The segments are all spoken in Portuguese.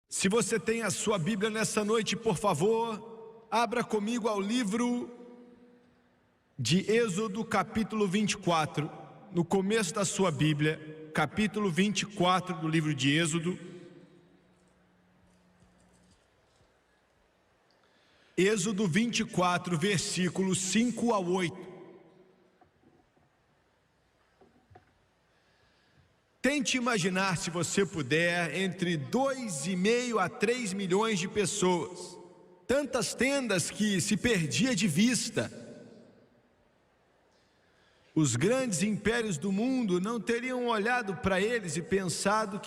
Se você tem a sua Bíblia nessa noite, por favor, abra comigo ao livro de Êxodo, capítulo 24, no começo da sua Bíblia, capítulo 24 do livro de Êxodo. Êxodo 24, versículos 5 a 8. Tente imaginar, se você puder, entre 2,5 a 3 milhões de pessoas, tantas tendas que se perdia de vista. Os grandes impérios do mundo não teriam olhado para eles e pensado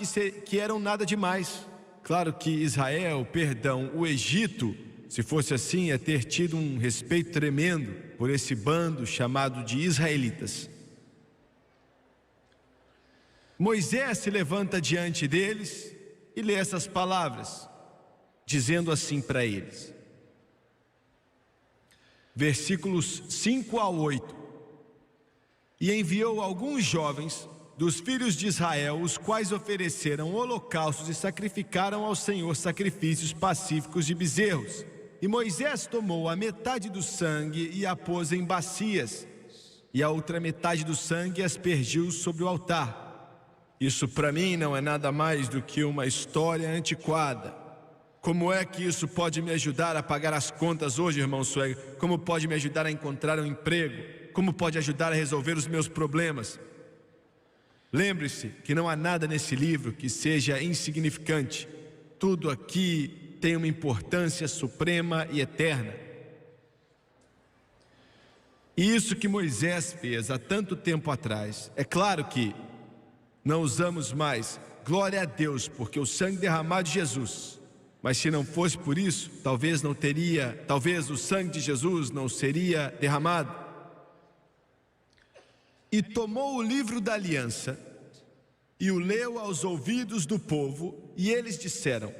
que eram nada demais. Claro que o Egito, se fosse assim, ia ter tido um respeito tremendo por esse bando chamado de israelitas. Moisés se levanta diante deles e lê essas palavras, dizendo assim para eles, versículos 5 a 8: E enviou alguns jovens dos filhos de Israel, os quais ofereceram holocaustos e sacrificaram ao Senhor sacrifícios pacíficos de bezerros. E Moisés tomou a metade do sangue e a pôs em bacias, e a outra metade do sangue aspergiu sobre o altar. Isso para mim não é nada mais do que uma história antiquada. Como é que isso pode me ajudar a pagar as contas hoje, irmão Sueg? Como pode me ajudar a encontrar um emprego? Como pode ajudar a resolver os meus problemas? Lembre-se que não há nada nesse livro que seja insignificante. Tudo aqui tem uma importância suprema e eterna. E isso que Moisés fez há tanto tempo atrás, é claro que não usamos mais, glória a Deus, porque o sangue derramado de Jesus, mas se não fosse por isso, talvez o sangue de Jesus não seria derramado. E tomou o livro da aliança e o leu aos ouvidos do povo, e eles disseram: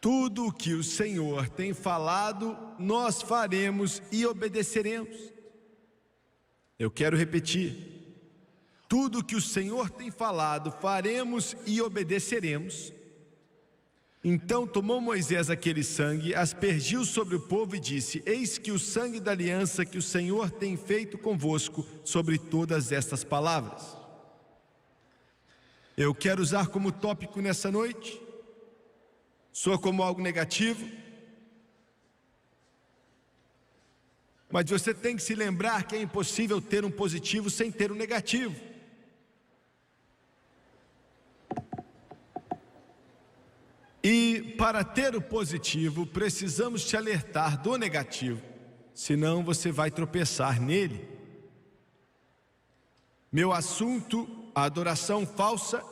tudo o que o Senhor tem falado, nós faremos e obedeceremos. Eu quero repetir: tudo o que o Senhor tem falado, faremos e obedeceremos. Então tomou Moisés aquele sangue, aspergiu sobre o povo e disse: eis que o sangue da aliança que o Senhor tem feito convosco sobre todas estas palavras. Eu quero usar como tópico nessa noite, soa como algo negativo, mas você tem que se lembrar que é impossível ter um positivo sem ter um negativo. E para ter o positivo, precisamos te alertar do negativo, senão você vai tropeçar nele. Meu assunto, a adoração falsa,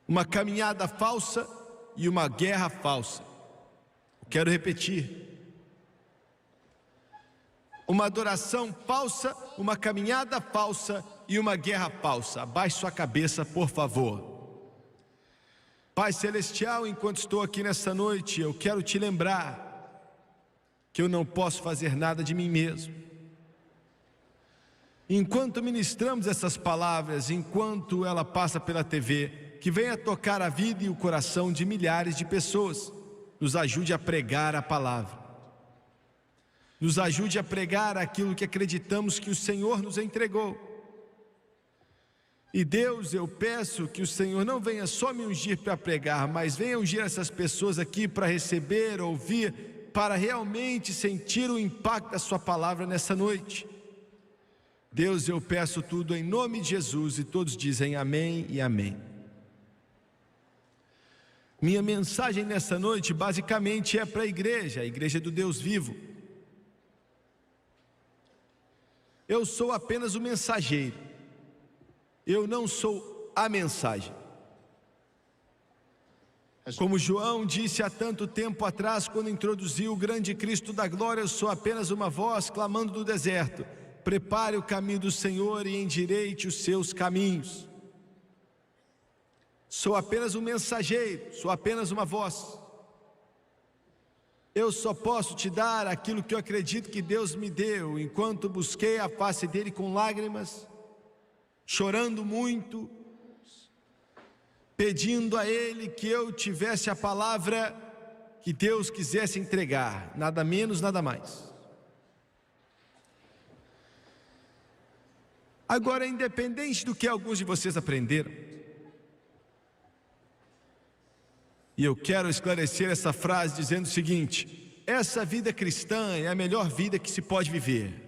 uma caminhada falsa e uma guerra falsa. Quero repetir: uma adoração falsa, uma caminhada falsa e uma guerra falsa. Abaixe sua cabeça, por favor. Pai Celestial, enquanto estou aqui nessa noite, eu quero te lembrar que eu não posso fazer nada de mim mesmo. Enquanto ministramos essas palavras, enquanto ela passa pela TV, que venha tocar a vida e o coração de milhares de pessoas. Nos ajude a pregar a palavra. Nos ajude a pregar aquilo que acreditamos que o Senhor nos entregou. E Deus, eu peço que o Senhor não venha só me ungir para pregar, mas venha ungir essas pessoas aqui para receber, ouvir, para realmente sentir o impacto da sua palavra nessa noite. Deus, eu peço tudo em nome de Jesus, e todos dizem amém e amém. Minha mensagem nessa noite basicamente é para a igreja do Deus vivo. Eu sou apenas o mensageiro, eu não sou a mensagem. Como João disse há tanto tempo atrás, quando introduziu o grande Cristo da glória, eu sou apenas uma voz clamando do deserto: prepare o caminho do Senhor e endireite os seus caminhos. Sou apenas um mensageiro, sou apenas uma voz. Eu só posso te dar aquilo que eu acredito que Deus me deu, enquanto busquei a face dele com lágrimas, chorando muito, pedindo a ele que eu tivesse a palavra que Deus quisesse entregar, nada menos, nada mais. Agora, independente do que alguns de vocês aprenderam, e eu quero esclarecer essa frase dizendo o seguinte: essa vida cristã é a melhor vida que se pode viver.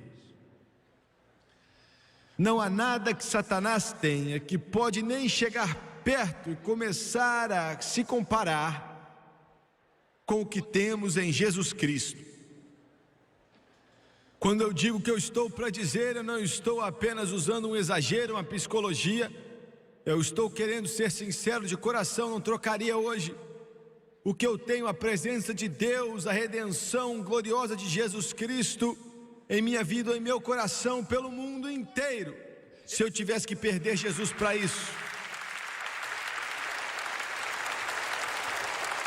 Não há nada que Satanás tenha que pode nem chegar perto e começar a se comparar com o que temos em Jesus Cristo. Quando eu digo que eu estou para dizer, eu não estou apenas usando um exagero, uma psicologia. Eu estou querendo ser sincero de coração, não trocaria hoje o que eu tenho, a presença de Deus, a redenção gloriosa de Jesus Cristo em minha vida ou em meu coração, pelo mundo inteiro, se eu tivesse que perder Jesus para isso.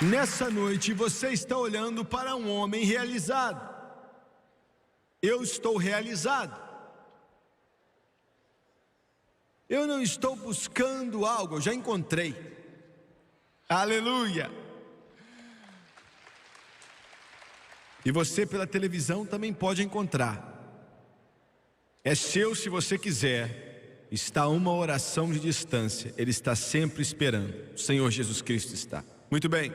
Nessa noite você está olhando para um homem realizado. Eu estou realizado. Eu não estou buscando algo, eu já encontrei. Aleluia! E você pela televisão também pode encontrar. É seu se você quiser. Está a uma oração de distância. Ele está sempre esperando. O Senhor Jesus Cristo está. Muito bem.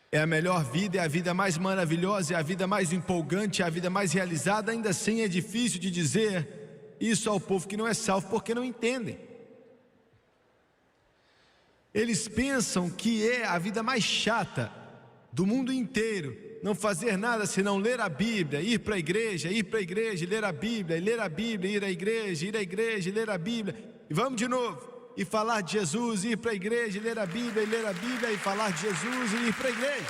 É a melhor vida, é a vida mais maravilhosa, é a vida mais empolgante, é a vida mais realizada. Ainda assim é difícil de dizer isso ao povo que não é salvo, porque não entendem. Eles pensam que é a vida mais chata do mundo inteiro não fazer nada senão ler a Bíblia, ir para a igreja, ler a Bíblia, ler a Bíblia, ir à igreja, ler a Bíblia, e vamos de novo, e falar de Jesus, ir para a igreja, ler a Bíblia, e falar de Jesus, e ir para a igreja.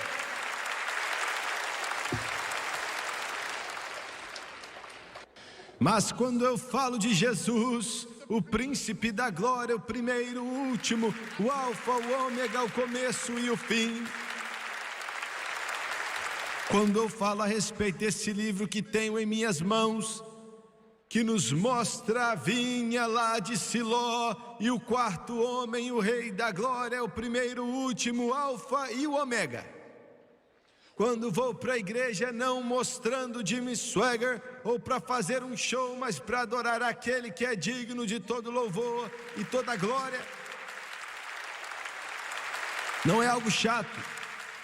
Mas quando eu falo de Jesus, o príncipe da glória, o primeiro, o último, o alfa, o ômega, o começo e o fim. Quando eu falo a respeito desse livro que tenho em minhas mãos, que nos mostra a vinha lá de Siló, e o quarto homem, o rei da glória, o primeiro, o último, o alfa e o ômega. Quando vou para a igreja, não mostrando Jimmy Swagger, ou para fazer um show, mas para adorar aquele que é digno de todo louvor e toda glória. Não é algo chato,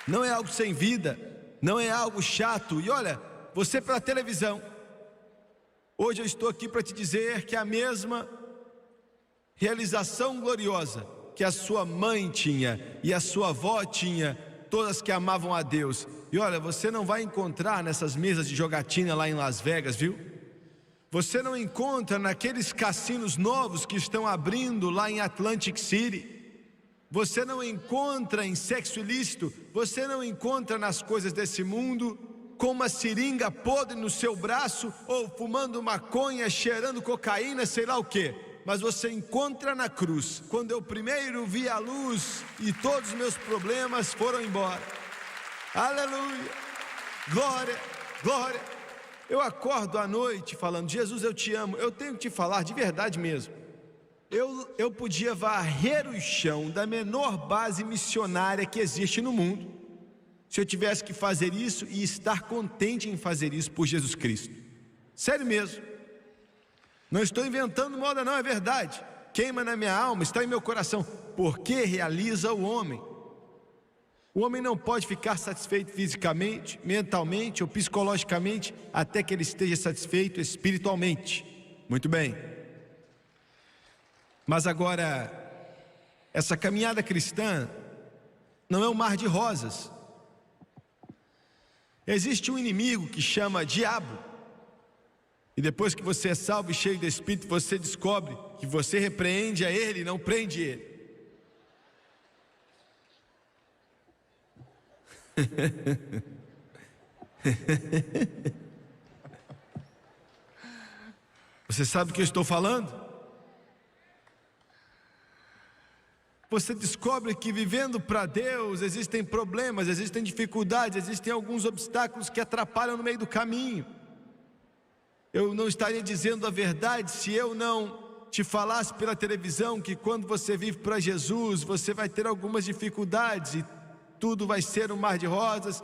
não é algo sem vida, não é algo chato. E olha, você pela televisão, hoje eu estou aqui para te dizer que a mesma realização gloriosa que a sua mãe tinha e a sua avó tinha, todas que amavam a Deus. E olha, você não vai encontrar nessas mesas de jogatina lá em Las Vegas, viu? Você não encontra naqueles cassinos novos que estão abrindo lá em Atlantic City. Você não encontra em sexo ilícito, você não encontra nas coisas desse mundo, com uma seringa podre no seu braço, ou fumando maconha, cheirando cocaína, sei lá o quê. Mas você encontra na cruz, quando eu primeiro vi a luz e todos os meus problemas foram embora. Aleluia, glória, glória. Eu acordo à noite falando: Jesus, eu te amo. Eu tenho que te falar de verdade mesmo. Eu podia varrer o chão da menor base missionária que existe no mundo, se eu tivesse que fazer isso e estar contente em fazer isso por Jesus Cristo. Sério mesmo. Não estou inventando moda não, é verdade. Queima na minha alma, está em meu coração. Porque realiza o homem. O homem não pode ficar satisfeito fisicamente, mentalmente ou psicologicamente até que ele esteja satisfeito espiritualmente. Muito bem. Mas agora, essa caminhada cristã não é um mar de rosas. Existe um inimigo que chama diabo. E depois que você é salvo e cheio do Espírito, você descobre que você repreende a ele e não prende ele. Você sabe o que eu estou falando? Você descobre que vivendo para Deus existem problemas, existem dificuldades, existem alguns obstáculos que atrapalham no meio do caminho. Eu não estaria dizendo a verdade se eu não te falasse pela televisão que quando você vive para Jesus, você vai ter algumas dificuldades e tudo vai ser um mar de rosas,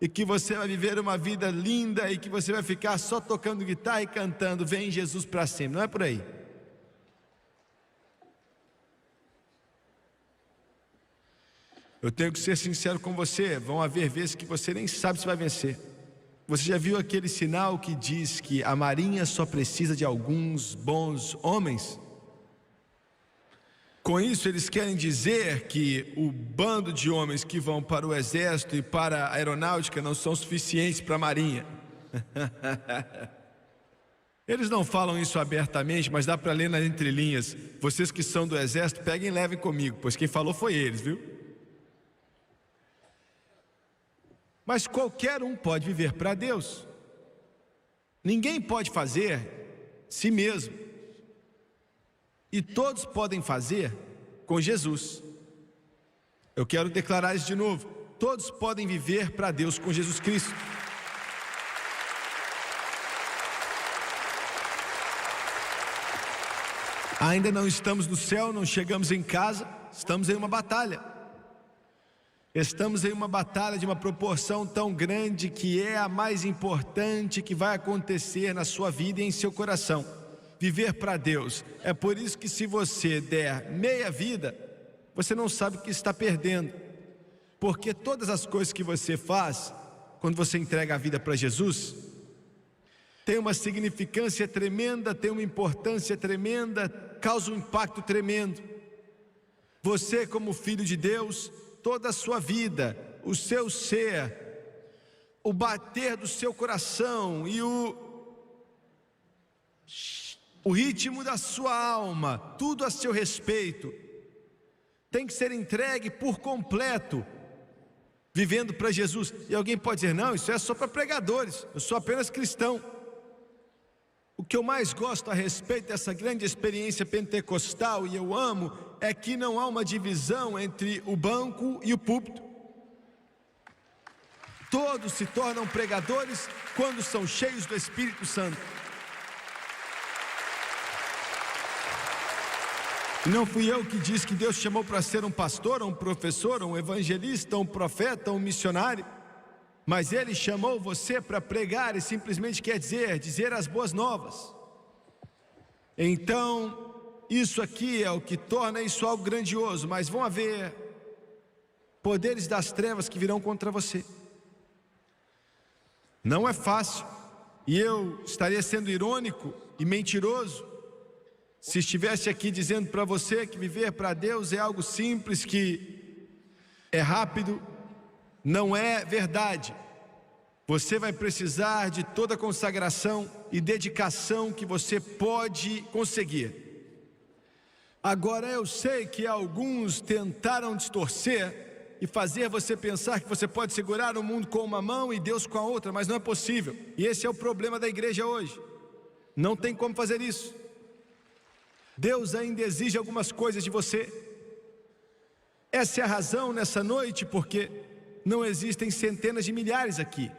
e que você vai viver uma vida linda e que você vai ficar só tocando guitarra e cantando "Vem Jesus" para sempre, não é por aí. Eu tenho que ser sincero com você, vão haver vezes que você nem sabe se vai vencer. Você já viu aquele sinal que diz que a marinha só precisa de alguns bons homens? Com isso eles querem dizer que o bando de homens que vão para o exército e para a aeronáutica não são suficientes para a marinha. Eles não falam isso abertamente, mas dá para ler nas entrelinhas. Vocês que são do exército, peguem e levem comigo, pois quem falou foi eles, viu? Mas qualquer um pode viver para Deus. Ninguém pode fazer si mesmo. E todos podem fazer com Jesus. Eu quero declarar isso de novo. Todos podem viver para Deus com Jesus Cristo. Ainda não estamos no céu, não chegamos em casa, estamos em uma batalha. Estamos em uma batalha de uma proporção tão grande que é a mais importante que vai acontecer na sua vida e em seu coração. Viver para Deus. É por isso que se você der meia vida, você não sabe o que está perdendo. Porque todas as coisas que você faz, quando você entrega a vida para Jesus, tem uma significância tremenda, tem uma importância tremenda, causa um impacto tremendo. Você, como filho de Deus, toda a sua vida, o seu ser, o bater do seu coração e o ritmo da sua alma, tudo a seu respeito, tem que ser entregue por completo, vivendo para Jesus. E alguém pode dizer: não, isso é só para pregadores, eu sou apenas cristão. O que eu mais gosto a respeito dessa grande experiência pentecostal, e eu amo, é que não há uma divisão entre o banco e o púlpito. Todos se tornam pregadores quando são cheios do Espírito Santo. E não fui eu que disse que Deus chamou para ser um pastor, um professor, um evangelista, um profeta, um missionário. Mas Ele chamou você para pregar, e simplesmente quer dizer as boas novas. Então, isso aqui é o que torna isso algo grandioso. Mas vão haver poderes das trevas que virão contra você. Não é fácil, e eu estaria sendo irônico e mentiroso se estivesse aqui dizendo para você que viver para Deus é algo simples, que é rápido. Não é verdade. Você vai precisar de toda a consagração e dedicação que você pode conseguir. Agora, eu sei que alguns tentaram distorcer e fazer você pensar que você pode segurar o mundo com uma mão e Deus com a outra, mas não é possível. E esse é o problema da igreja hoje. Não tem como fazer isso. Deus ainda exige algumas coisas de você. Essa é a razão nessa noite porque não existem centenas de milhares aqui.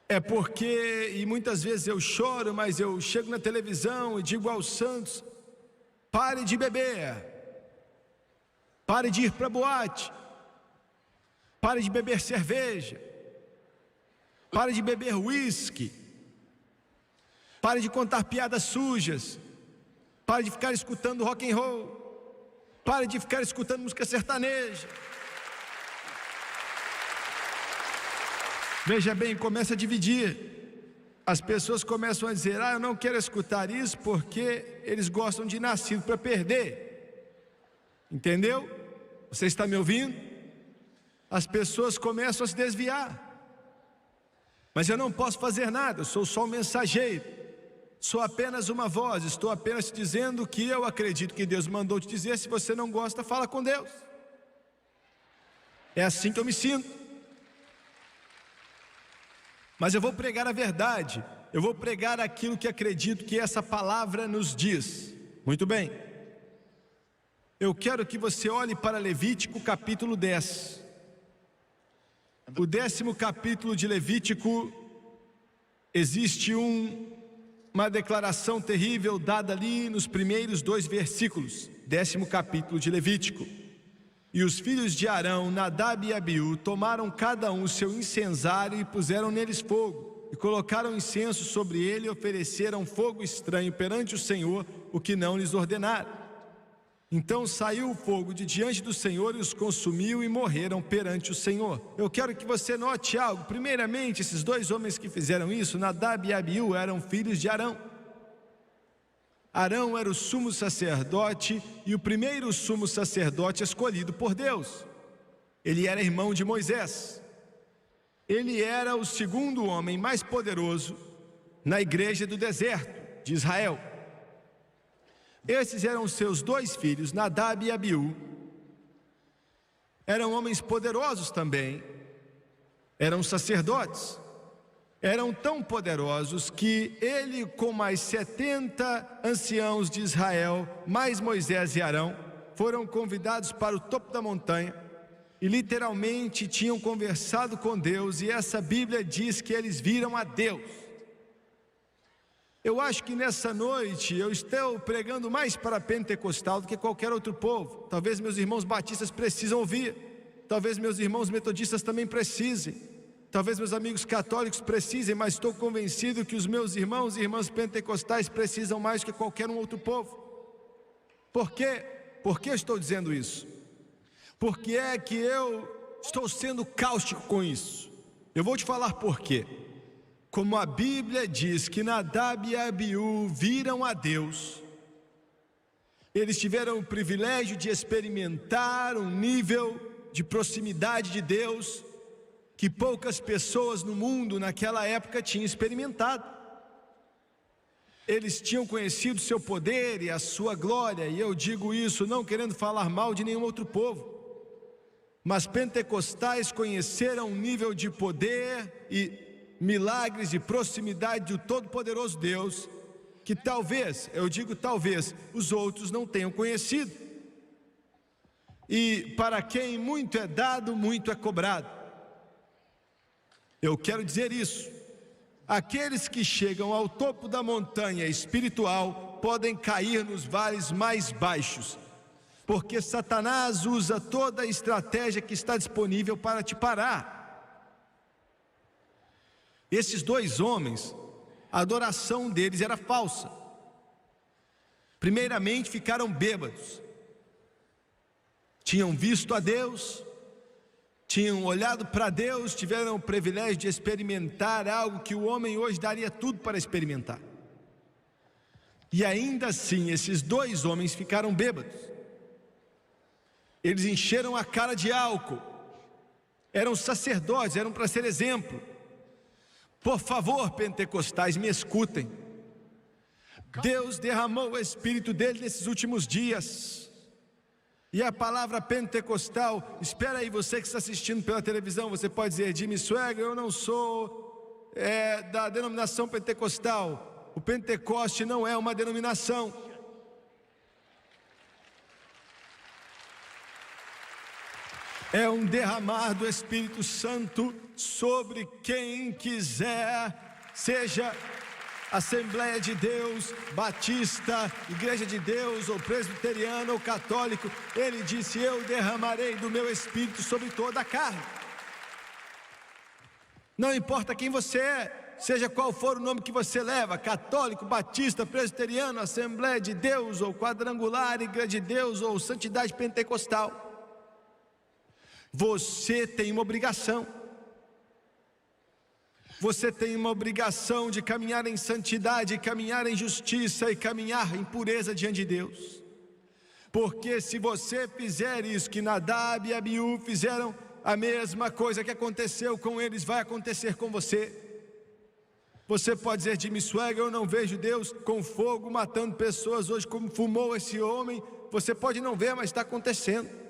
É porque, e muitas vezes eu choro, mas eu chego na televisão e digo aos santos: pare de beber, pare de ir para boate, pare de beber cerveja, pare de beber uísque, pare de contar piadas sujas, pare de ficar escutando rock and roll, pare de ficar escutando música sertaneja. Veja bem, começa a dividir. As pessoas começam a dizer: eu não quero escutar isso porque eles gostam de nascido para perder. Entendeu? Você está me ouvindo? As pessoas começam a se desviar. Mas eu não posso fazer nada, eu sou só um mensageiro. Sou apenas uma voz, estou apenas te dizendo o que eu acredito que Deus mandou te dizer. Se você não gosta, fala com Deus. É assim que eu me sinto. Mas eu vou pregar a verdade, eu vou pregar aquilo que acredito que essa palavra nos diz. Muito bem. Eu quero que você olhe para Levítico capítulo 10. O 10º capítulo de Levítico, existe um uma declaração terrível dada ali nos primeiros 2 versículos, 10º capítulo de Levítico. E os filhos de Arão, Nadab e Abiú, tomaram cada um seu incensário e puseram neles fogo, e colocaram incenso sobre ele e ofereceram fogo estranho perante o Senhor, o que não lhes ordenara. Então saiu o fogo de diante do Senhor e os consumiu e morreram perante o Senhor. Eu quero que você note algo. Primeiramente, esses 2 homens que fizeram isso, Nadab e Abiú, eram filhos de Arão. Arão era o sumo sacerdote e o primeiro sumo sacerdote escolhido por Deus. Ele era irmão de Moisés. Ele era o segundo homem mais poderoso na igreja do deserto de Israel. Esses eram seus 2 filhos, Nadab e Abiú. Eram homens poderosos também, eram sacerdotes. Eram tão poderosos que ele, com mais 70 anciãos de Israel, mais Moisés e Arão, foram convidados para o topo da montanha e literalmente tinham conversado com Deus, e essa Bíblia diz que eles viram a Deus. Eu acho que nessa noite eu estou pregando mais para pentecostal do que qualquer outro povo. Talvez meus irmãos batistas precisam ouvir, talvez meus irmãos metodistas também precisem, talvez meus amigos católicos precisem, mas estou convencido que os meus irmãos e irmãs pentecostais precisam mais do que qualquer um outro povo. Por quê? Por que eu estou dizendo isso? Porque é que eu estou sendo cáustico com isso. Eu vou te falar por quê. Como a Bíblia diz que Nadab e Abiú viram a Deus, eles tiveram o privilégio de experimentar um nível de proximidade de Deus que poucas pessoas no mundo naquela época tinham experimentado. Eles tinham conhecido seu poder e a sua glória, e eu digo isso não querendo falar mal de nenhum outro povo, mas pentecostais conheceram um nível de poder e milagres de proximidade do Todo-Poderoso Deus, que talvez, eu digo talvez, os outros não tenham conhecido. E para quem muito é dado, muito é cobrado. Eu quero dizer isso. Aqueles que chegam ao topo da montanha espiritual podem cair nos vales mais baixos, porque Satanás usa toda a estratégia que está disponível para te parar. Esses 2 homens, a adoração deles era falsa. Primeiramente, ficaram bêbados. Tinham visto a Deus, tinham olhado para Deus, tiveram o privilégio de experimentar algo que o homem hoje daria tudo para experimentar. E ainda assim, esses 2 homens ficaram bêbados. Eles encheram a cara de álcool. Eram sacerdotes, eram para ser exemplo. Por favor, pentecostais, me escutem. Deus derramou o Espírito dele nesses últimos dias. E a palavra pentecostal, espera aí, você que está assistindo pela televisão, você pode dizer: Jimmy Swaggart, eu não sou da denominação pentecostal. O Pentecoste não é uma denominação. É um derramar do Espírito Santo sobre quem quiser, seja Assembleia de Deus, Batista, Igreja de Deus, ou presbiteriano, ou católico. Ele disse: eu derramarei do meu Espírito sobre toda a carne. Não importa quem você é, seja qual for o nome que você leva, católico, batista, presbiteriano, Assembleia de Deus, ou quadrangular, Igreja de Deus, ou santidade pentecostal. Você tem uma obrigação. Você tem uma obrigação de caminhar em santidade, caminhar em justiça e caminhar em pureza diante de Deus. Porque se você fizer isso que Nadab e Abiú fizeram, a mesma coisa que aconteceu com eles vai acontecer com você. Você pode dizer: Jimmy Swaggart, eu não vejo Deus com fogo matando pessoas hoje como fumou esse homem. Você pode não ver, mas está acontecendo.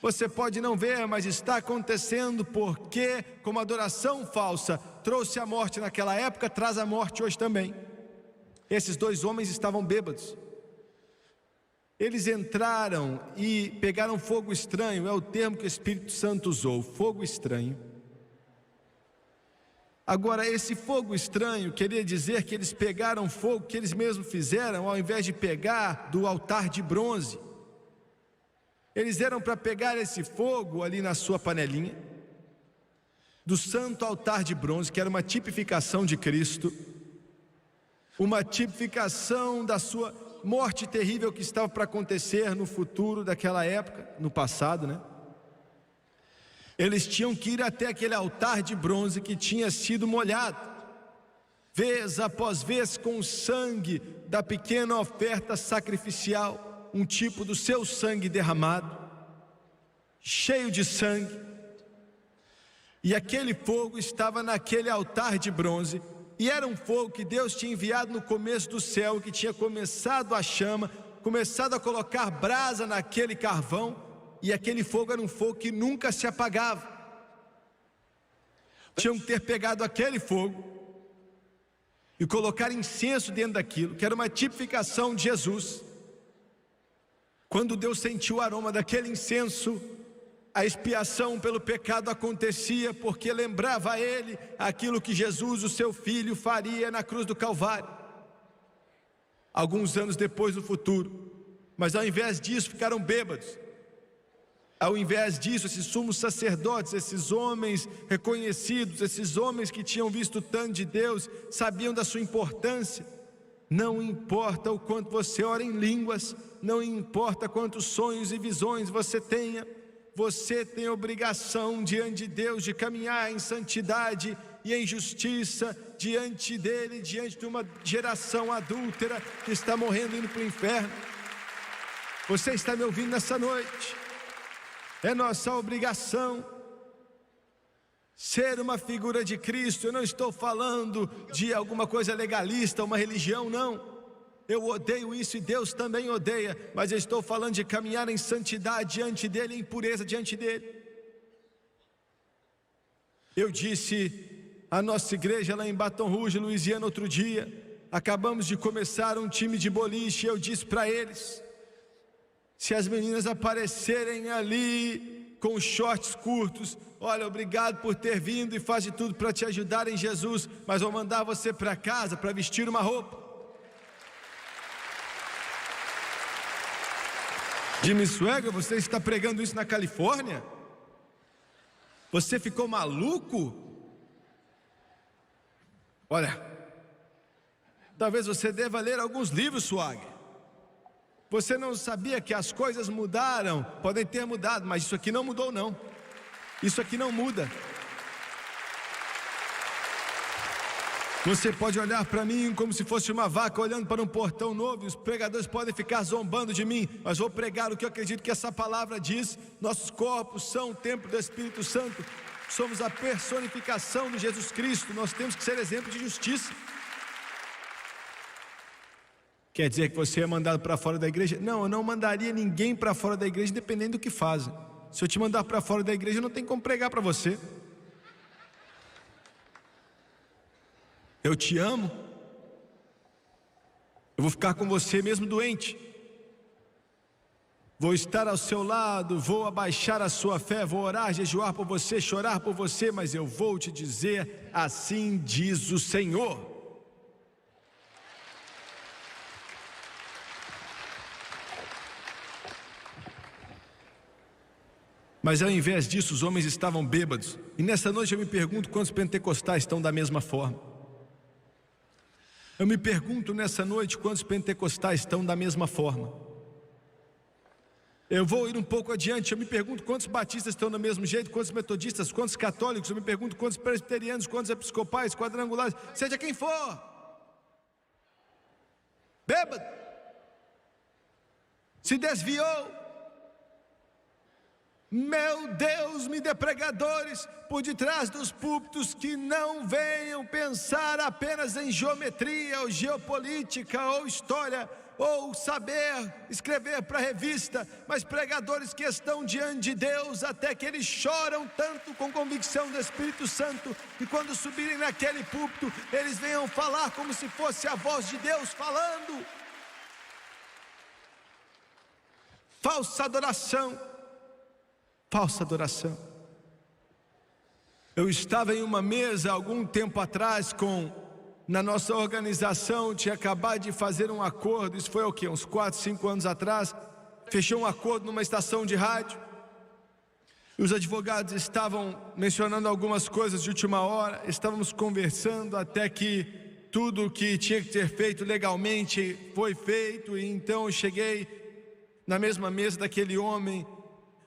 Você pode não ver, mas está acontecendo, porque como a adoração falsa trouxe a morte naquela época, traz a morte hoje também. Esses 2 homens estavam bêbados. Eles entraram e pegaram fogo estranho, é o termo que o Espírito Santo usou, fogo estranho. Agora, esse fogo estranho queria dizer que eles pegaram fogo que eles mesmos fizeram, ao invés de pegar do altar de bronze. Eles eram para pegar esse fogo ali na sua panelinha, do santo altar de bronze, que era uma tipificação de Cristo, uma tipificação da sua morte terrível que estava para acontecer no futuro daquela época, no passado, né? Eles tinham que ir até aquele altar de bronze que tinha sido molhado, vez após vez, com o sangue da pequena oferta sacrificial, um tipo do seu sangue derramado, cheio de sangue. E aquele fogo estava naquele altar de bronze, e era um fogo que Deus tinha enviado no começo do céu, que tinha começado a chama, começado a colocar brasa naquele carvão, e aquele fogo era um fogo que nunca se apagava. Tinham que ter pegado aquele fogo e colocar incenso dentro daquilo, que era uma tipificação de Jesus. Quando Deus sentiu o aroma daquele incenso, a expiação pelo pecado acontecia, porque lembrava a ele aquilo que Jesus, o seu filho, faria na cruz do Calvário, alguns anos depois no futuro. Mas ao invés disso ficaram bêbados. Ao invés disso, esses sumos sacerdotes, esses homens reconhecidos, esses homens que tinham visto tanto de Deus, sabiam da sua importância. Não importa o quanto você ora em línguas, não importa quantos sonhos e visões você tenha, você tem a obrigação diante de Deus de caminhar em santidade e em justiça diante dele, diante de uma geração adúltera que está morrendo indo para o inferno. Você está me ouvindo nessa noite? É nossa obrigação ser uma figura de Cristo. Eu não estou falando de alguma coisa legalista, uma religião, não. Eu odeio isso e Deus também odeia, mas eu estou falando de caminhar em santidade diante dele, em pureza diante dele. Eu disse à nossa igreja lá em Baton Rouge, Louisiana, outro dia, acabamos de começar um time de boliche, eu disse para eles: se as meninas aparecerem ali com shorts curtos, olha, obrigado por ter vindo e faz de tudo para te ajudar em Jesus, mas vou mandar você para casa para vestir uma roupa. Jimmy Swaggart, você está pregando isso na Califórnia? Você ficou maluco? Olha, talvez você deva ler alguns livros, Swaggart. Você não sabia que as coisas mudaram? Podem ter mudado, mas isso aqui não mudou, não. Isso aqui não muda. Você pode olhar para mim como se fosse uma vaca olhando para um portão novo, e os pregadores podem ficar zombando de mim, mas vou pregar o que eu acredito que essa palavra diz. Nossos corpos são o templo do Espírito Santo, somos a personificação de Jesus Cristo, nós temos que ser exemplo de justiça. Quer dizer que você é mandado para fora da igreja? Não, eu não mandaria ninguém para fora da igreja, dependendo do que fazem. Se eu te mandar para fora da igreja, não tem como pregar para você. Eu te amo. Eu vou ficar com você mesmo doente. Vou estar ao seu lado, vou abaixar a sua fé, vou orar, jejuar por você, chorar por você, mas eu vou te dizer: assim diz o Senhor. Mas ao invés disso, os homens estavam bêbados. E nessa noite eu me pergunto quantos pentecostais estão da mesma forma. Eu me pergunto nessa noite quantos pentecostais estão da mesma forma. Eu vou ir um pouco adiante, eu me pergunto quantos batistas estão do mesmo jeito, quantos metodistas, quantos católicos, eu me pergunto quantos presbiterianos, quantos episcopais, quadrangulares, seja quem for, bêbado, se desviou. Meu Deus, me dê pregadores por detrás dos púlpitos que não venham pensar apenas em geometria ou geopolítica ou história ou saber escrever para revista, mas pregadores que estão diante de Deus até que eles choram tanto com convicção do Espírito Santo, e quando subirem naquele púlpito eles venham falar como se fosse a voz de Deus falando. Falsa adoração. Falsa adoração. Eu estava em uma mesa algum tempo atrás na nossa organização, tinha acabado de fazer um acordo, isso foi o quê? Uns 4, 5 anos atrás, fechou um acordo numa estação de rádio, e os advogados estavam mencionando algumas coisas de última hora, estávamos conversando até que tudo o que tinha que ser feito legalmente foi feito, e então eu cheguei na mesma mesa daquele homem,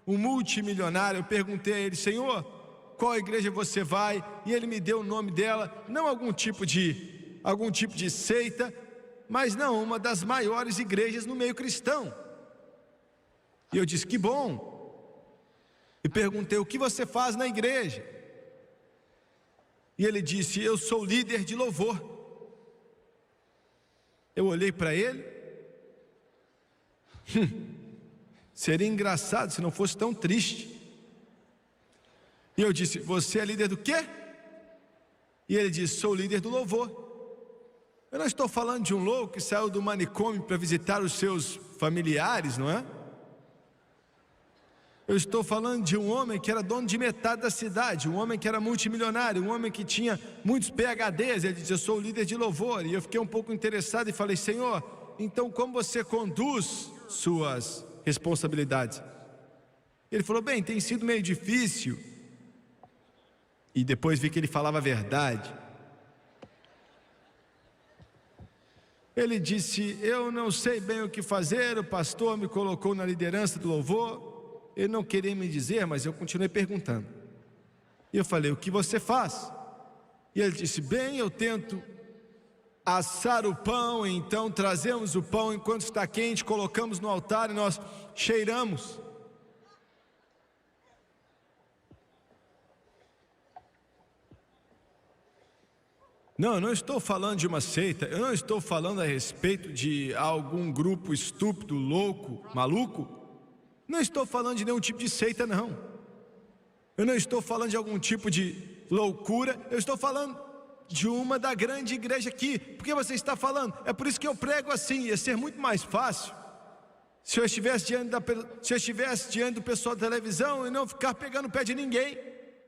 um multimilionário. Eu perguntei a ele: Senhor, qual igreja você vai? E ele me deu o nome dela, não algum tipo de seita, mas não, uma das maiores igrejas no meio cristão. E eu disse: que bom. E perguntei: o que você faz na igreja? E ele disse: eu sou líder de louvor. Eu olhei para ele, seria engraçado se não fosse tão triste. E eu disse: você é líder do quê? E ele disse: sou líder do louvor. Eu não estou falando de um louco que saiu do manicômio para visitar os seus familiares, não é? Eu estou falando de um homem que era dono de metade da cidade, um homem que era multimilionário, um homem que tinha muitos PhDs. Ele disse: eu sou o líder de louvor. E eu fiquei um pouco interessado e falei: Senhor, então como você conduz suas responsabilidades? Ele falou: bem, tem sido meio difícil. E depois vi que ele falava a verdade. Ele disse: eu não sei bem o que fazer, o pastor me colocou na liderança do louvor. Ele não queria me dizer, mas eu continuei perguntando. E eu falei: o que você faz? E ele disse: bem, eu tento assar o pão. Então trazemos o pão enquanto está quente, colocamos no altar e nós cheiramos. Não, eu não estou falando de uma seita, eu não estou falando a respeito de algum grupo estúpido, louco, maluco. Não estou falando de nenhum tipo de seita, não. Eu não estou falando de algum tipo de loucura. Eu estou falando de uma da grande igreja aqui. Por que você está falando? É por isso que eu prego assim. Ia ser muito mais fácil se eu estivesse diante do pessoal da televisão e não ficar pegando o pé de ninguém.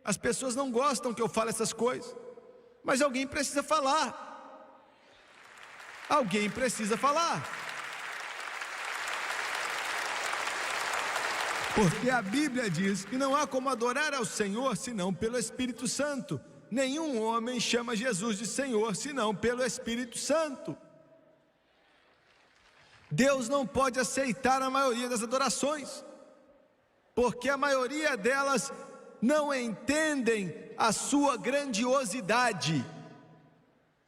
As pessoas não gostam que eu fale essas coisas, mas alguém precisa falar. Alguém precisa falar. Porque a Bíblia diz que não há como adorar ao Senhor senão pelo Espírito Santo. Nenhum homem chama Jesus de Senhor senão pelo Espírito Santo. Deus não pode aceitar a maioria das adorações, porque a maioria delas não entendem a sua grandiosidade.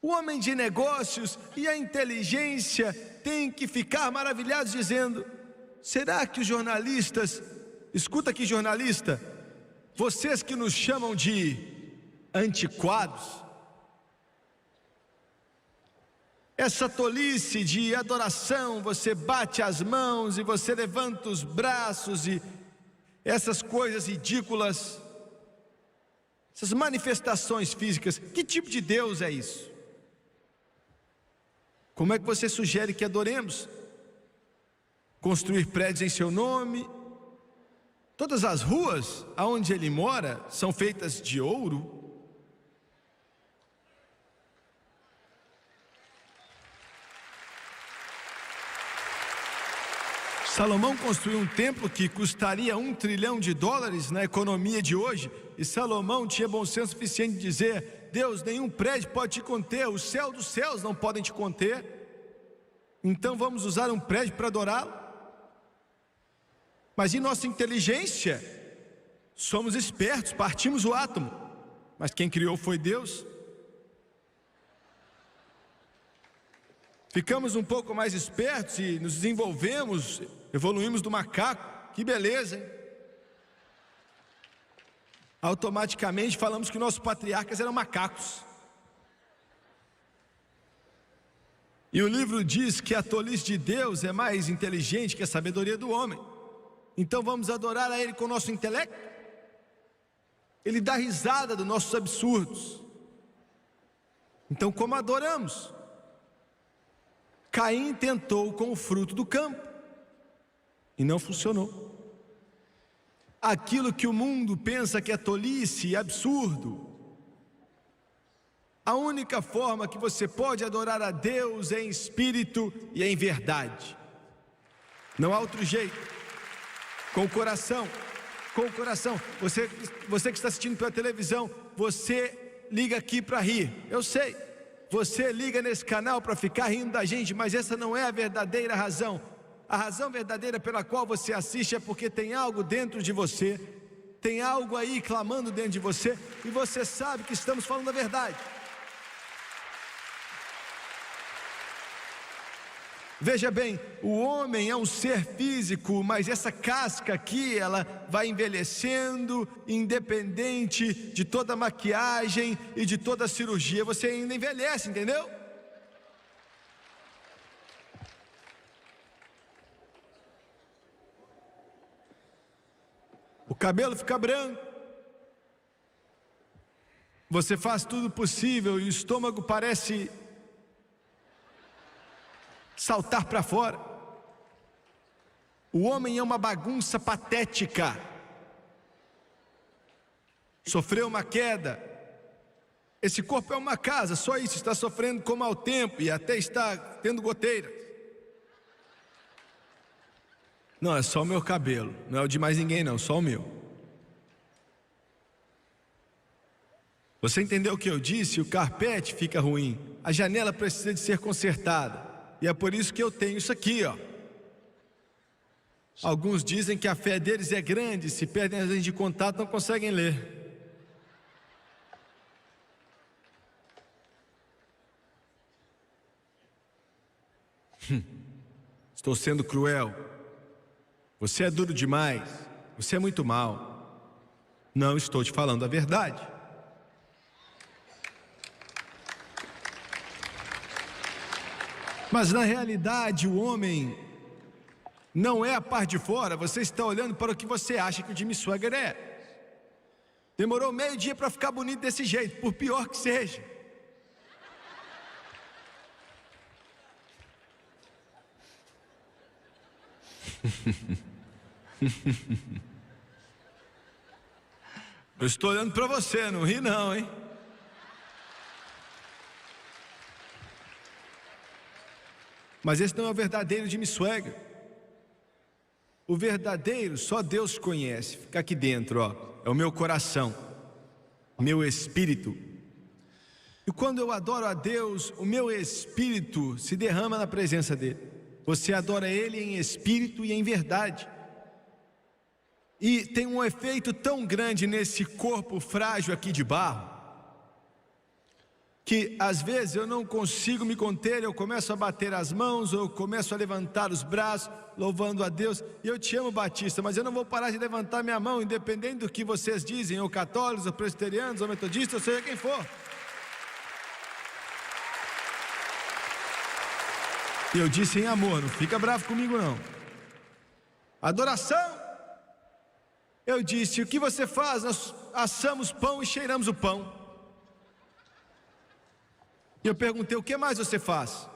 O homem de negócios e a inteligência têm que ficar maravilhados dizendo: será que os jornalistas, escuta aqui, jornalista, vocês que nos chamam de antiquados, essa tolice de adoração, você bate as mãos e você levanta os braços e essas coisas ridículas, essas manifestações físicas, que tipo de Deus é isso? Como é que você sugere que adoremos? Construir prédios em seu nome? Todas as ruas aonde ele mora são feitas de ouro? Salomão construiu um templo que custaria $1 trilhão na economia de hoje, e Salomão tinha bom senso suficiente de dizer: Deus, nenhum prédio pode te conter, o céu dos céus não podem te conter, então vamos usar um prédio para adorá-lo? Mas em nossa inteligência, somos espertos, partimos o átomo, mas quem criou foi Deus. Ficamos um pouco mais espertos e nos desenvolvemos, evoluímos do macaco, que beleza, hein? Automaticamente falamos que nossos patriarcas eram macacos. E o livro diz que a tolice de Deus é mais inteligente que a sabedoria do homem. Então vamos adorar a Ele com o nosso intelecto? Ele dá risada dos nossos absurdos. Então como adoramos? Caim tentou com o fruto do campo e não funcionou. aquilo que o mundo pensa que é tolice e absurdo. A única forma que você pode adorar a Deus é em espírito e em verdade. Não há outro jeito. Com o coração. Com o coração. Você que está assistindo pela televisão, você liga aqui para rir. Eu sei. Você liga nesse canal para ficar rindo da gente, mas essa não é a verdadeira razão. A razão verdadeira pela qual você assiste é porque tem algo dentro de você, tem algo aí clamando dentro de você, e você sabe que estamos falando a verdade. Veja bem, o homem é um ser físico, mas essa casca aqui, ela vai envelhecendo, independente de toda maquiagem e de toda cirurgia, você ainda envelhece, entendeu? O cabelo fica branco, você faz tudo possível e o estômago parece saltar para fora. O homem é uma bagunça patética. Sofreu uma queda. Esse corpo é uma casa, só isso, está sofrendo com mau tempo e até está tendo goteiras. Não, é só o meu cabelo, não é o de mais ninguém não, só o meu. Você entendeu o que eu disse? O carpete fica ruim, a janela precisa de ser consertada. E é por isso que eu tenho isso aqui, ó. Alguns dizem que a fé deles é grande, se perdem as lentes de contato não conseguem ler. Estou sendo cruel. Você é duro demais. Você é muito mau. Não estou te falando a verdade. Mas na realidade o homem não é a parte de fora. Você está olhando para o que você acha que o Jimmy Swaggart é. Demorou meio dia para ficar bonito desse jeito, por pior que seja. Eu estou olhando para você, não ri não, hein? Mas esse não é o verdadeiro Jimmy Swaggart. O verdadeiro só Deus conhece. Fica aqui dentro, ó. É o meu coração, meu espírito. E quando eu adoro a Deus, o meu espírito se derrama na presença dele. Você adora ele em espírito e em verdade. E tem um efeito tão grande nesse corpo frágil aqui de barro, que às vezes eu não consigo me conter, eu começo a bater as mãos, ou eu começo a levantar os braços, louvando a Deus. E eu te amo, Batista, mas eu não vou parar de levantar minha mão, independente do que vocês dizem, ou católicos, ou presbiterianos, ou metodistas, ou seja quem for. E eu disse em amor, não fica bravo comigo não. Adoração. Eu disse, o que você faz? Nós assamos pão e cheiramos o pão. E eu perguntei, o que mais você faz?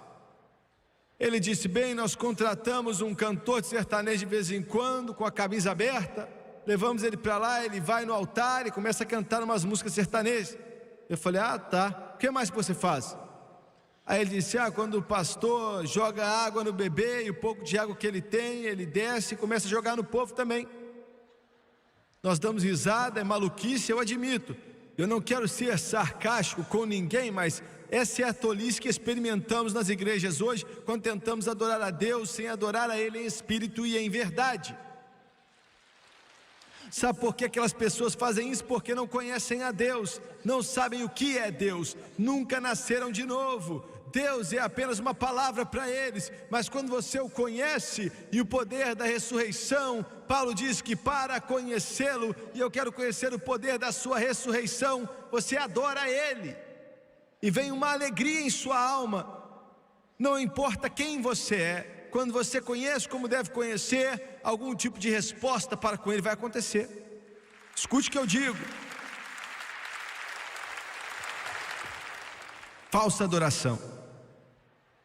Ele disse, bem, nós contratamos um cantor de sertanejo de vez em quando, com a camisa aberta, levamos ele para lá, ele vai no altar e começa a cantar umas músicas sertanejas. Eu falei, ah, tá, o que mais que você faz? Aí ele disse, quando o pastor joga água no bebê, e o pouco de água que ele tem, ele desce e começa a jogar no povo também. Nós damos risada, é maluquice, eu admito. Eu não quero ser sarcástico com ninguém, mas essa é a tolice que experimentamos nas igrejas hoje, quando tentamos adorar a Deus sem adorar a Ele em espírito e em verdade. Sabe por que aquelas pessoas fazem isso? Porque não conhecem a Deus, não sabem o que é Deus, nunca nasceram de novo. Deus é apenas uma palavra para eles, mas quando você o conhece e o poder da ressurreição, Paulo diz que para conhecê-lo, e eu quero conhecer o poder da sua ressurreição, você adora Ele, e vem uma alegria em sua alma, não importa quem você é, quando você conhece como deve conhecer, algum tipo de resposta para com Ele vai acontecer. Escute o que eu digo. Falsa adoração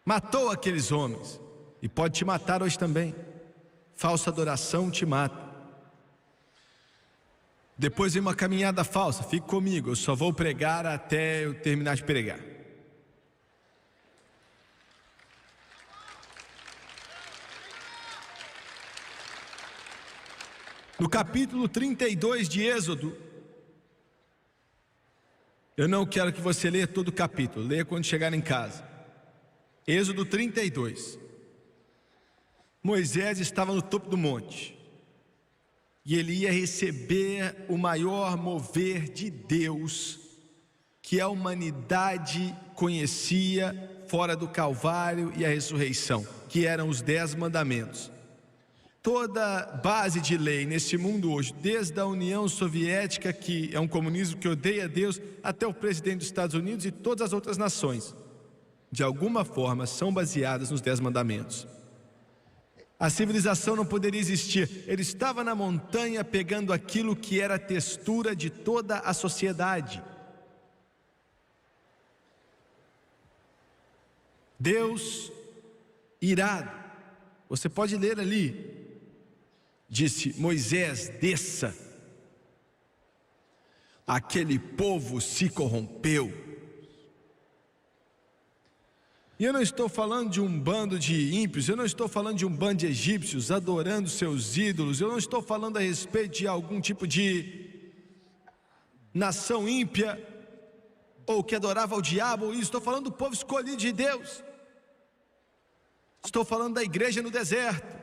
matou aqueles homens e pode te matar hoje também. Falsa adoração te mata. Depois vem uma caminhada falsa. Fique comigo, eu só vou pregar até eu terminar de pregar. No capítulo 32 de Êxodo, eu não quero que você leia todo o capítulo, leia quando chegar em casa. Êxodo 32. Moisés estava no topo do monte e ele ia receber o maior mover de Deus que a humanidade conhecia fora do Calvário e a ressurreição, que eram os 10 mandamentos. Toda base de lei nesse mundo hoje, desde a União Soviética, que é um comunismo que odeia Deus, até o presidente dos Estados Unidos e todas as outras nações, de alguma forma são baseadas nos 10 mandamentos. A civilização não poderia existir. Ele estava na montanha pegando aquilo que era a textura de toda a sociedade. Deus irado, você pode ler ali, disse: Moisés, desça, aquele povo se corrompeu. E eu não estou falando de um bando de ímpios, eu não estou falando de um bando de egípcios adorando seus ídolos, eu não estou falando a respeito de algum tipo de nação ímpia ou que adorava ao diabo, ou isso. Estou falando do povo escolhido de Deus. Estou falando da igreja no deserto.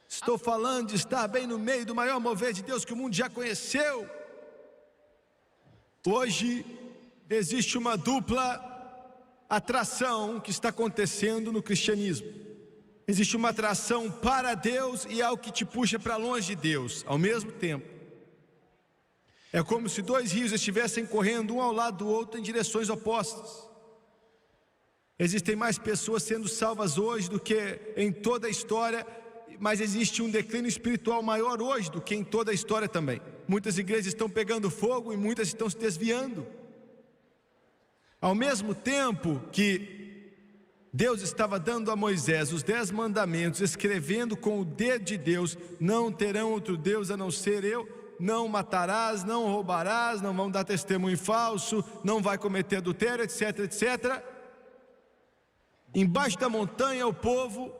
Estou falando de estar bem no meio do maior mover de Deus que o mundo já conheceu. Hoje existe uma dupla atração que está acontecendo no cristianismo. Existe uma atração para Deus e algo que te puxa para longe de Deus ao mesmo tempo. É como se 2 rios estivessem correndo um ao lado do outro em direções opostas. Existem mais pessoas sendo salvas hoje do que em toda a história, mas existe um declínio espiritual maior hoje do que em toda a história também. Muitas igrejas estão pegando fogo e muitas estão se desviando. Ao mesmo tempo que Deus estava dando a Moisés os 10 mandamentos, escrevendo com o dedo de Deus: não terão outro Deus a não ser eu, não matarás, não roubarás, não vão dar testemunho falso, não vai cometer adultério, etc, etc. Embaixo da montanha o povo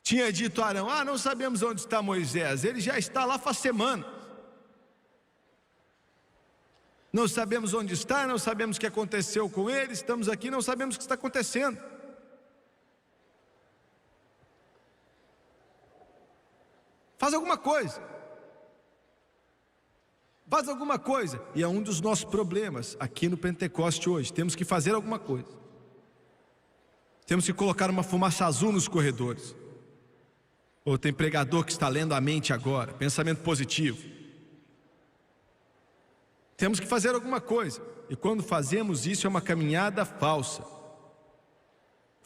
tinha dito a Arão: não sabemos onde está Moisés, ele já está lá faz semanas. Não sabemos onde está, não sabemos o que aconteceu com ele, estamos aqui, não sabemos o que está acontecendo. Faz alguma coisa. Faz alguma coisa. E é um dos nossos problemas aqui no Pentecoste hoje. Temos que fazer alguma coisa. Temos que colocar uma fumaça azul nos corredores. Ou tem pregador que está lendo a mente agora, pensamento positivo. Temos que fazer alguma coisa. E quando fazemos isso é uma caminhada falsa.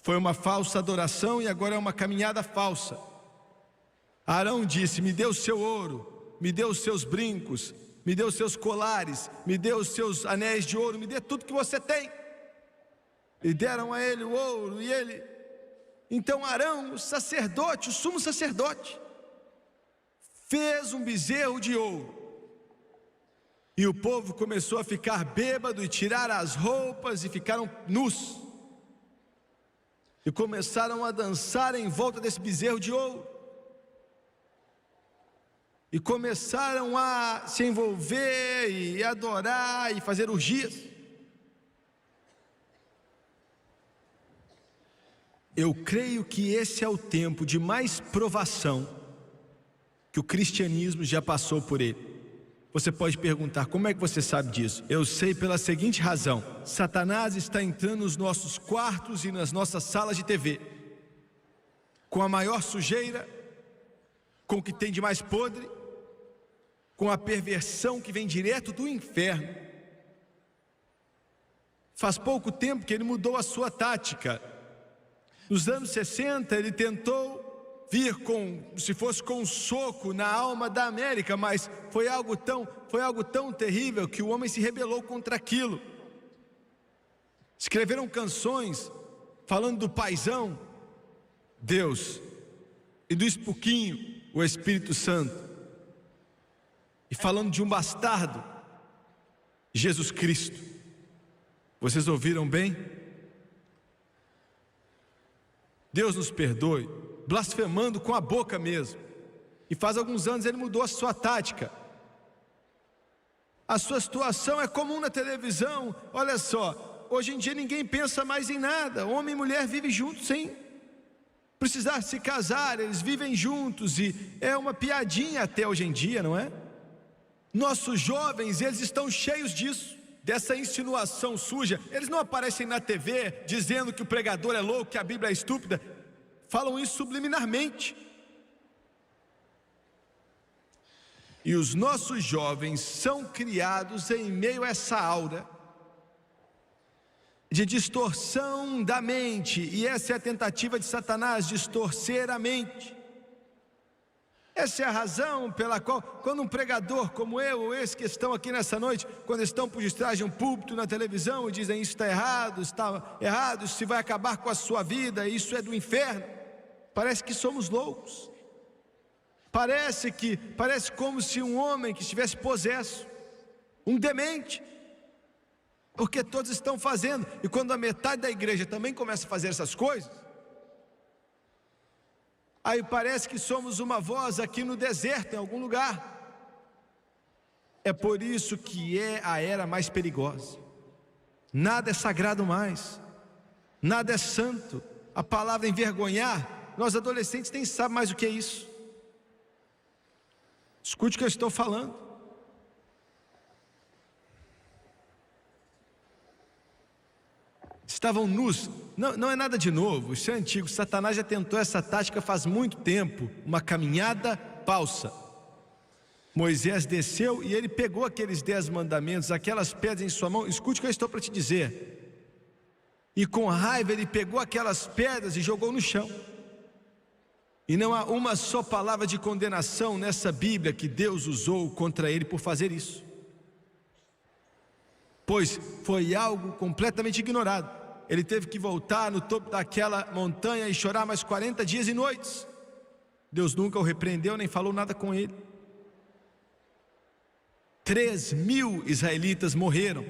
Foi uma falsa adoração e agora é uma caminhada falsa. Arão disse: me dê o seu ouro, me dê os seus brincos, me dê os seus colares, me dê os seus anéis de ouro, me dê tudo que você tem. E deram a ele o ouro e ele... Então Arão, o sacerdote, o sumo sacerdote, fez um bezerro de ouro. E o povo começou a ficar bêbado e tirar as roupas e ficaram nus. E começaram a dançar em volta desse bezerro de ouro. E começaram a se envolver e adorar e fazer orgias. Eu creio que esse é o tempo de mais provação que o cristianismo já passou por ele. Você pode perguntar: como é que você sabe disso? Eu sei pela seguinte razão: Satanás está entrando nos nossos quartos e nas nossas salas de TV, com a maior sujeira, com o que tem de mais podre, com a perversão que vem direto do inferno. Faz pouco tempo que ele mudou a sua tática. Nos anos 60 ele tentou vir se fosse com um soco na alma da América, mas foi algo tão terrível que o homem se rebelou contra aquilo. Escreveram canções falando do paizão, Deus, e do espuquinho, o Espírito Santo. e falando de um bastardo, Jesus Cristo. Vocês ouviram bem? Deus nos perdoe, blasfemando com a boca mesmo. E faz alguns anos ele mudou a sua tática. A sua situação é comum na televisão. Olha só, hoje em dia ninguém pensa mais em nada. Homem e mulher vivem juntos sem precisar se casar, eles vivem juntos, e é uma piadinha até hoje em dia, não é? Nossos jovens, eles estão cheios disso, dessa insinuação suja. Eles não aparecem na TV dizendo que o pregador é louco, que a Bíblia é estúpida. Falam isso subliminarmente. E os nossos jovens são criados em meio a essa aura de distorção da mente, e essa é a tentativa de Satanás, distorcer a mente. Essa é a razão pela qual, quando um pregador como eu, ou esse que estão aqui nessa noite, quando estão por detrás de um púlpito na televisão e dizem isso está errado, isso vai acabar com a sua vida, isso é do inferno, parece que somos loucos. Parece como se um homem que estivesse possesso, um demente, porque todos estão fazendo, e quando a metade da igreja também começa a fazer essas coisas, aí parece que somos uma voz aqui no deserto, em algum lugar. É por isso que é a era mais perigosa. Nada é sagrado mais, nada é santo. A palavra envergonhar, nós adolescentes nem sabemos mais o que é isso. Escute o que eu estou falando. Estavam nus, não é nada de novo, isso é antigo. Satanás já tentou essa tática faz muito tempo, uma caminhada falsa. Moisés desceu e ele pegou aqueles 10 mandamentos, aquelas pedras em sua mão. Escute o que eu estou para te dizer. E com raiva ele pegou aquelas pedras e jogou no chão. E não há uma só palavra de condenação nessa Bíblia que Deus usou contra ele por fazer isso, pois foi algo completamente ignorado. Ele teve que voltar no topo daquela montanha e chorar mais 40 dias e noites. Deus nunca o repreendeu, nem falou nada com ele. 3.000 israelitas morreram.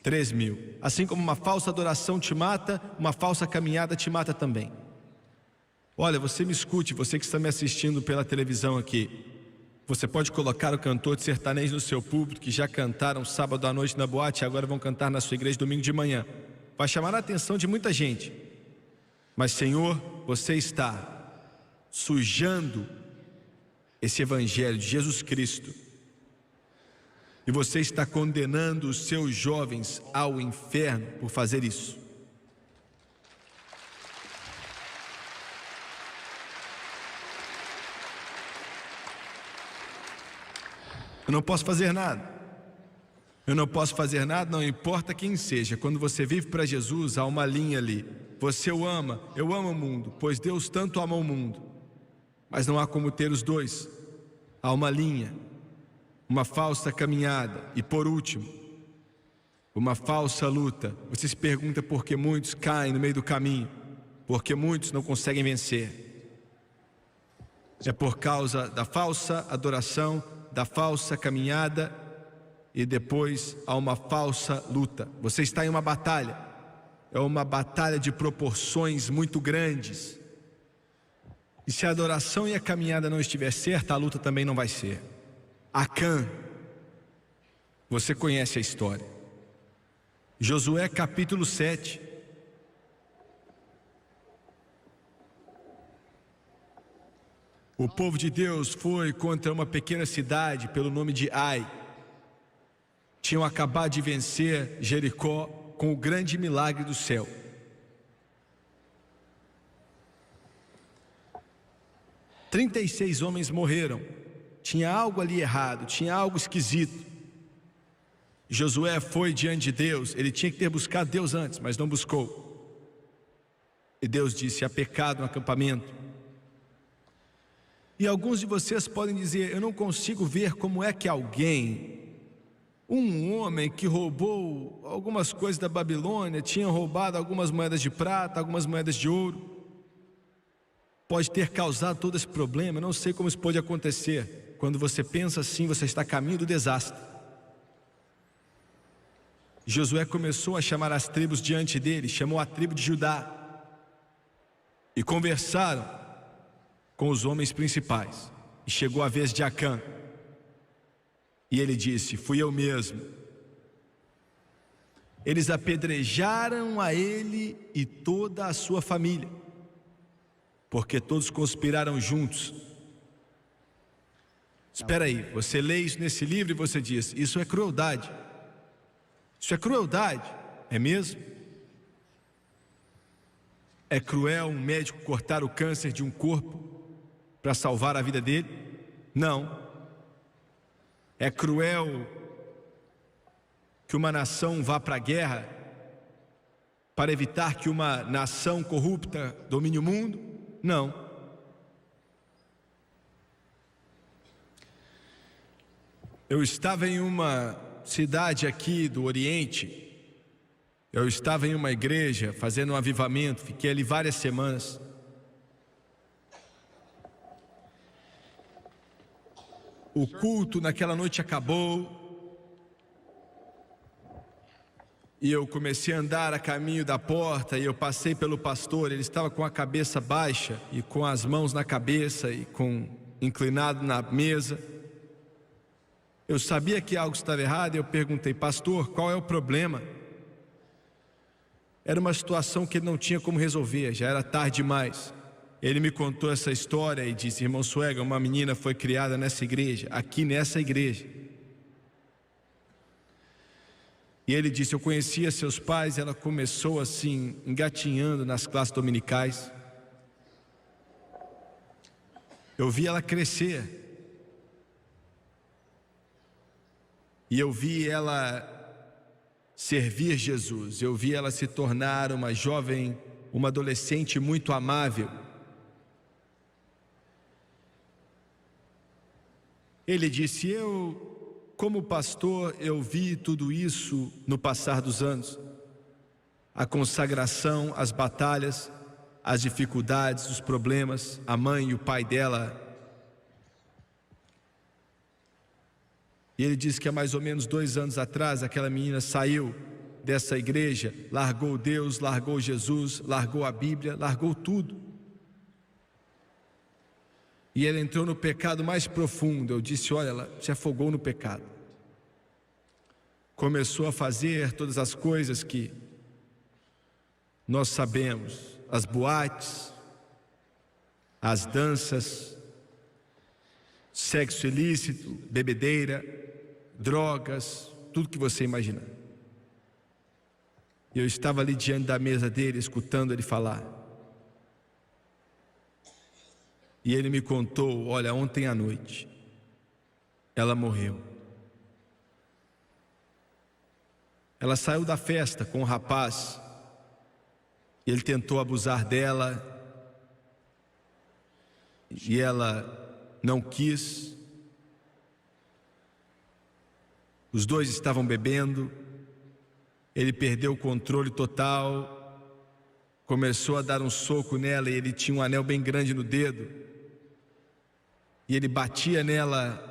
3.000. Assim como uma falsa adoração te mata, uma falsa caminhada te mata também. Olha, você me escute, você que está me assistindo pela televisão aqui. Você pode colocar o cantor de sertanejo no seu púlpito, que já cantaram sábado à noite na boate e agora vão cantar na sua igreja domingo de manhã. Vai chamar a atenção de muita gente. Mas, Senhor, você está sujando esse evangelho de Jesus Cristo. E você está condenando os seus jovens ao inferno por fazer isso. Eu não posso fazer nada. Eu não posso fazer nada, não importa quem seja. Quando você vive para Jesus, há uma linha ali. Você o ama, eu amo o mundo, pois Deus tanto ama o mundo. Mas não há como ter os dois. Há uma linha, uma falsa caminhada. E por último, uma falsa luta. Você se pergunta por que muitos caem no meio do caminho, porque muitos não conseguem vencer. É por causa da falsa adoração, da falsa caminhada, e depois há uma falsa luta. Você está em uma batalha, é uma batalha de proporções muito grandes, e se a adoração e a caminhada não estiver certa, a luta também não vai ser. Acã, você conhece a história. Josué capítulo 7. O povo de Deus foi contra uma pequena cidade pelo nome de Ai. Tinham acabado de vencer Jericó com o grande milagre do céu. – 36 homens morreram. Tinha algo ali errado, tinha algo esquisito. Josué foi diante de Deus. Ele tinha que ter buscado Deus antes, mas não buscou. E Deus disse: há pecado no acampamento. E alguns de vocês podem dizer: eu não consigo ver como é que alguém, um homem que roubou algumas coisas da Babilônia, tinha roubado algumas moedas de prata, algumas moedas de ouro, pode ter causado todo esse problema. Eu não sei como isso pode acontecer. quando você pensa assim, você está a caminho do desastre. Josué começou a chamar as tribos diante dele, chamou a tribo de Judá e conversaram com os homens principais. E chegou a vez de Acã, e ele disse: fui eu mesmo. Eles apedrejaram a ele e toda a sua família, porque todos conspiraram juntos. Espera aí, você lê isso nesse livro e você diz: isso é crueldade. Isso é crueldade, é mesmo? É cruel um médico cortar o câncer de um corpo para salvar a vida dele? Não. É cruel que uma nação vá para a guerra para evitar que uma nação corrupta domine o mundo? Não. Eu estava em uma cidade aqui do Oriente, eu estava em uma igreja fazendo um avivamento, fiquei ali várias semanas. O culto naquela noite acabou e eu comecei a andar a caminho da porta e eu passei pelo pastor. Ele estava com a cabeça baixa e com as mãos na cabeça e inclinado na mesa. Eu sabia que algo estava errado e eu perguntei: pastor, qual é o problema? Era uma situação que ele não tinha como resolver, já era tarde demais. Ele me contou essa história e disse: irmão Suega, uma menina foi criada nessa igreja, aqui nessa igreja. E ele disse: eu conhecia seus pais, ela começou assim, engatinhando nas classes dominicais. Eu vi ela crescer. E eu vi ela servir Jesus, eu vi ela se tornar uma jovem, uma adolescente muito amável. Ele disse: como pastor, eu vi tudo isso no passar dos anos. A consagração, as batalhas, as dificuldades, os problemas, a mãe e o pai dela. E ele disse que há mais ou menos 2 anos atrás, aquela menina saiu dessa igreja, largou Deus, largou Jesus, largou a Bíblia, largou tudo. E ela entrou no pecado mais profundo. Eu disse: olha, ela se afogou no pecado. Começou a fazer todas as coisas que nós sabemos, as boates, as danças, sexo ilícito, bebedeira, drogas, tudo que você imaginar. E eu estava ali diante da mesa dele, escutando ele falar. E ele me contou: olha, ontem à noite ela morreu. Ela saiu da festa com um rapaz, e ele tentou abusar dela, e ela não quis. Os dois estavam bebendo, ele perdeu o controle total, começou a dar um soco nela, e ele tinha um anel bem grande no dedo, e ele batia nela.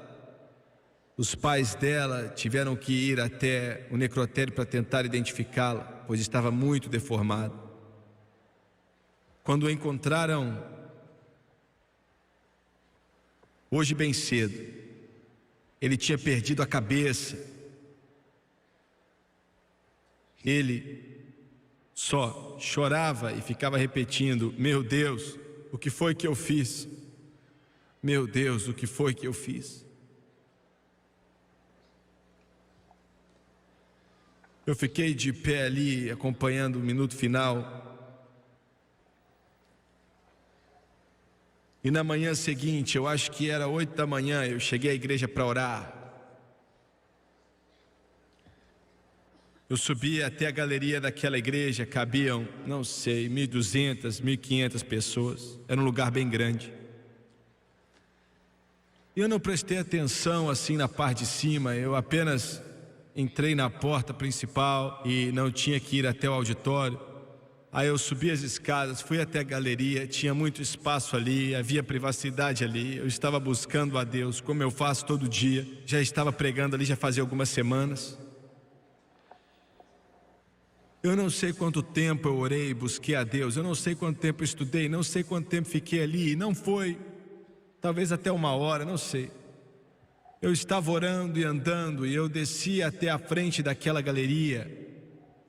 Os pais dela tiveram que ir até o necrotério para tentar identificá-la, pois estava muito deformado. Quando o encontraram, hoje bem cedo, ele tinha perdido a cabeça. Ele só chorava e ficava repetindo: meu Deus, o que foi que eu fiz? Meu Deus, o que foi que eu fiz? Eu fiquei de pé ali, acompanhando o minuto final. E na manhã seguinte, eu acho que era 8 da manhã, eu cheguei à igreja para orar. Eu subi até a galeria daquela igreja, cabiam, não sei, 1.200, 1.500 pessoas. Era um lugar bem grande. E eu não prestei atenção assim na parte de cima, eu apenas entrei na porta principal e não tinha que ir até o auditório. Aí eu subi as escadas, fui até a galeria, tinha muito espaço ali, havia privacidade ali. Eu estava buscando a Deus, como eu faço todo dia. Já estava pregando ali, já fazia algumas semanas. Eu não sei quanto tempo eu orei e busquei a Deus. Eu não sei quanto tempo eu estudei, não sei quanto tempo fiquei ali. Não foi, talvez até 1 hora, não sei. Eu estava orando e andando e eu desci até a frente daquela galeria.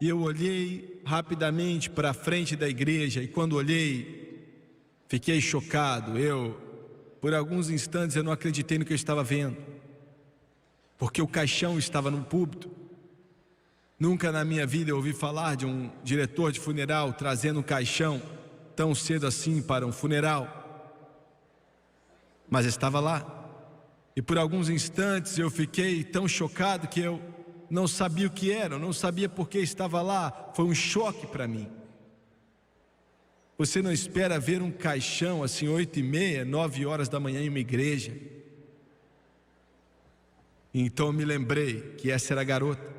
E eu olhei rapidamente para a frente da igreja, e quando olhei, fiquei chocado. Por alguns instantes, eu não acreditei no que eu estava vendo, porque o caixão estava no púlpito. Nunca na minha vida eu ouvi falar de um diretor de funeral trazendo um caixão tão cedo assim para um funeral, mas estava lá. E por alguns instantes eu fiquei tão chocado que eu não sabia o que era, eu não sabia por que estava lá. Foi um choque para mim. Você não espera ver um caixão assim 8h30, 9 horas da manhã em uma igreja. Então eu me lembrei que essa era a garota.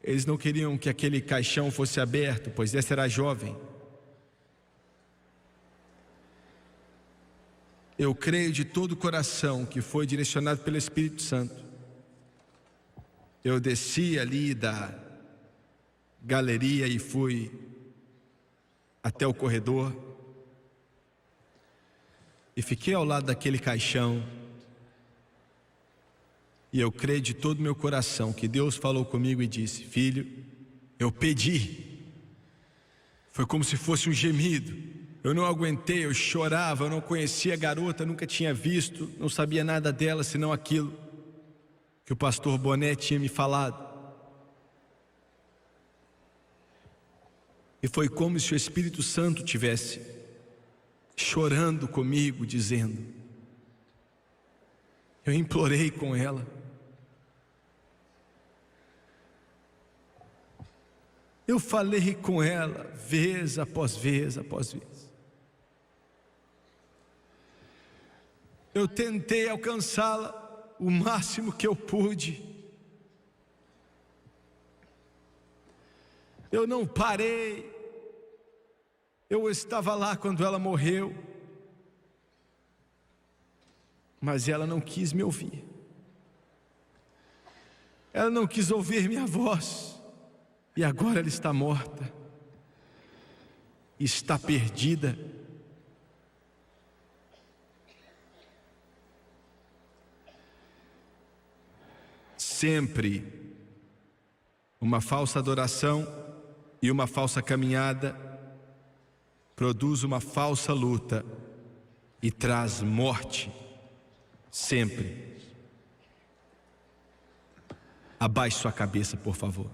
Eles não queriam que aquele caixão fosse aberto, pois essa era a jovem. Eu creio de todo o coração que foi direcionado pelo Espírito Santo. Eu desci ali da galeria e fui até o corredor e fiquei ao lado daquele caixão. E eu creio de todo o meu coração que Deus falou comigo e disse: filho, eu pedi. Foi como se fosse um gemido. Eu não aguentei, eu chorava, eu não conhecia a garota, nunca tinha visto, não sabia nada dela senão aquilo que o pastor Boné tinha me falado. E foi como se o Espírito Santo tivesse chorando comigo, dizendo. Eu implorei com ela. Eu falei com ela vez após vez após vez. Eu tentei alcançá-la o máximo que eu pude. Eu não parei. Eu estava lá quando ela morreu, mas ela não quis me ouvir. Ela não quis ouvir minha voz. E agora ela está morta. Está perdida. Sempre uma falsa adoração e uma falsa caminhada produz uma falsa luta e traz morte. Sempre. Abaixe sua cabeça, por favor.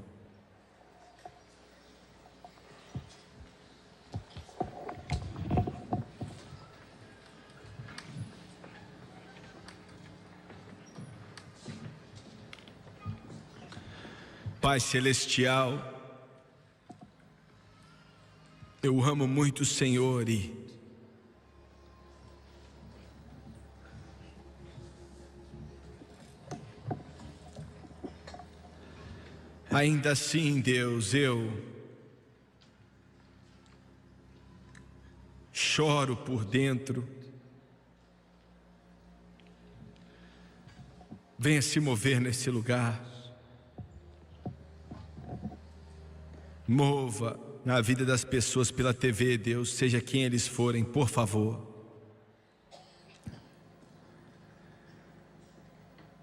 Pai Celestial, eu amo muito o Senhor e ainda assim, Deus, eu choro por dentro. Venha se mover nesse lugar. Mova na vida das pessoas pela TV, Deus, seja quem eles forem, por favor.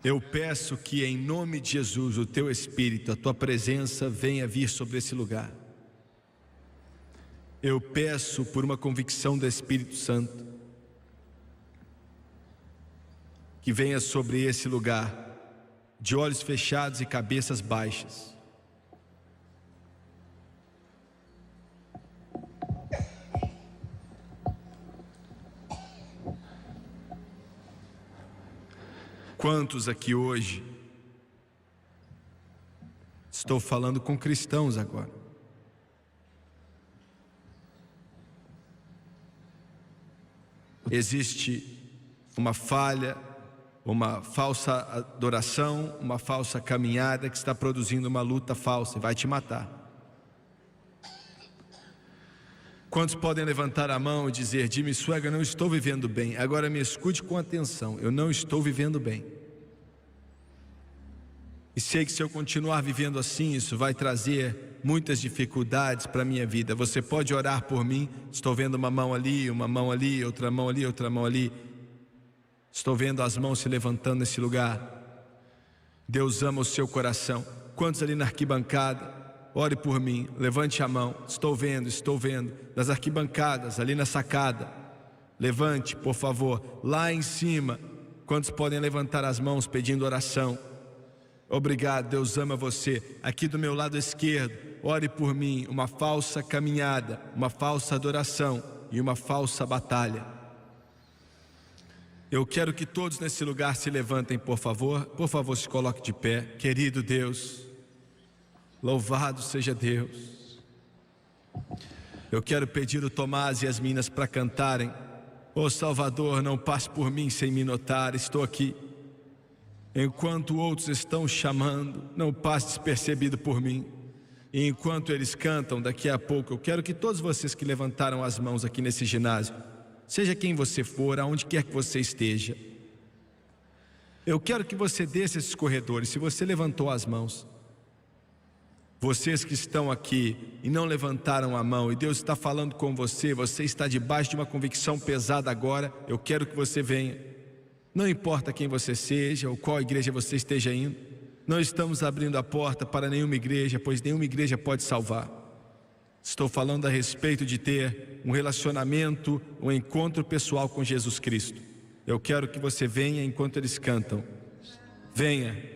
Eu peço que em nome de Jesus, o Teu Espírito, a Tua presença venha vir sobre esse lugar. Eu peço por uma convicção do Espírito Santo, que venha sobre esse lugar, de olhos fechados e cabeças baixas. Quantos aqui hoje, estou falando com cristãos agora, existe uma falha, uma falsa adoração, uma falsa caminhada que está produzindo uma luta falsa e vai te matar. Quantos podem levantar a mão e dizer: Jimmy Swaggart, eu não estou vivendo bem? Agora me escute com atenção, eu não estou vivendo bem. E sei que se eu continuar vivendo assim, isso vai trazer muitas dificuldades para a minha vida. Você pode orar por mim? Estou vendo uma mão ali, outra mão ali, outra mão ali. Estou vendo as mãos se levantando nesse lugar. Deus ama o seu coração. Quantos ali na arquibancada? Ore por mim, levante a mão. Estou vendo, das arquibancadas, ali na sacada. Levante, por favor, lá em cima. Quantos podem levantar as mãos pedindo oração? Obrigado, Deus ama você. Aqui do meu lado esquerdo, ore por mim. Uma falsa caminhada, uma falsa adoração e uma falsa batalha. Eu quero que todos nesse lugar se levantem, por favor. Por favor, se coloque de pé. Querido Deus, louvado seja Deus. Eu quero pedir o Tomás e as meninas para cantarem. Ô Salvador, não passe por mim sem me notar, estou aqui. Enquanto outros estão chamando, não passe despercebido por mim. E enquanto eles cantam, daqui a pouco, eu quero que todos vocês que levantaram as mãos aqui nesse ginásio, seja quem você for, aonde quer que você esteja, eu quero que você desça esses corredores. Se você levantou as mãos, vocês que estão aqui e não levantaram a mão, e Deus está falando com você, você está debaixo de uma convicção pesada agora, eu quero que você venha. Não importa quem você seja ou qual igreja você esteja indo, não estamos abrindo a porta para nenhuma igreja, pois nenhuma igreja pode salvar. Estou falando a respeito de ter um relacionamento, um encontro pessoal com Jesus Cristo. Eu quero que você venha enquanto eles cantam. Venha.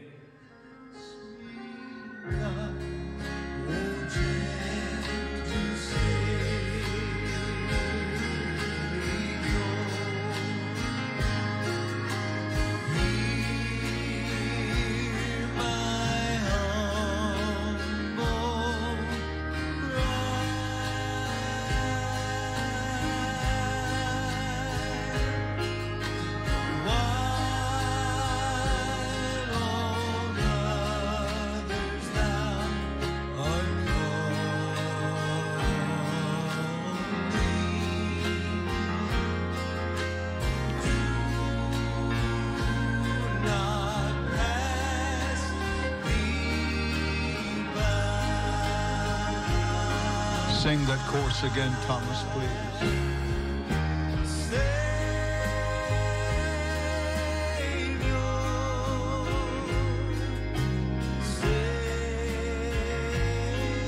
Sing that chorus again, Thomas, please.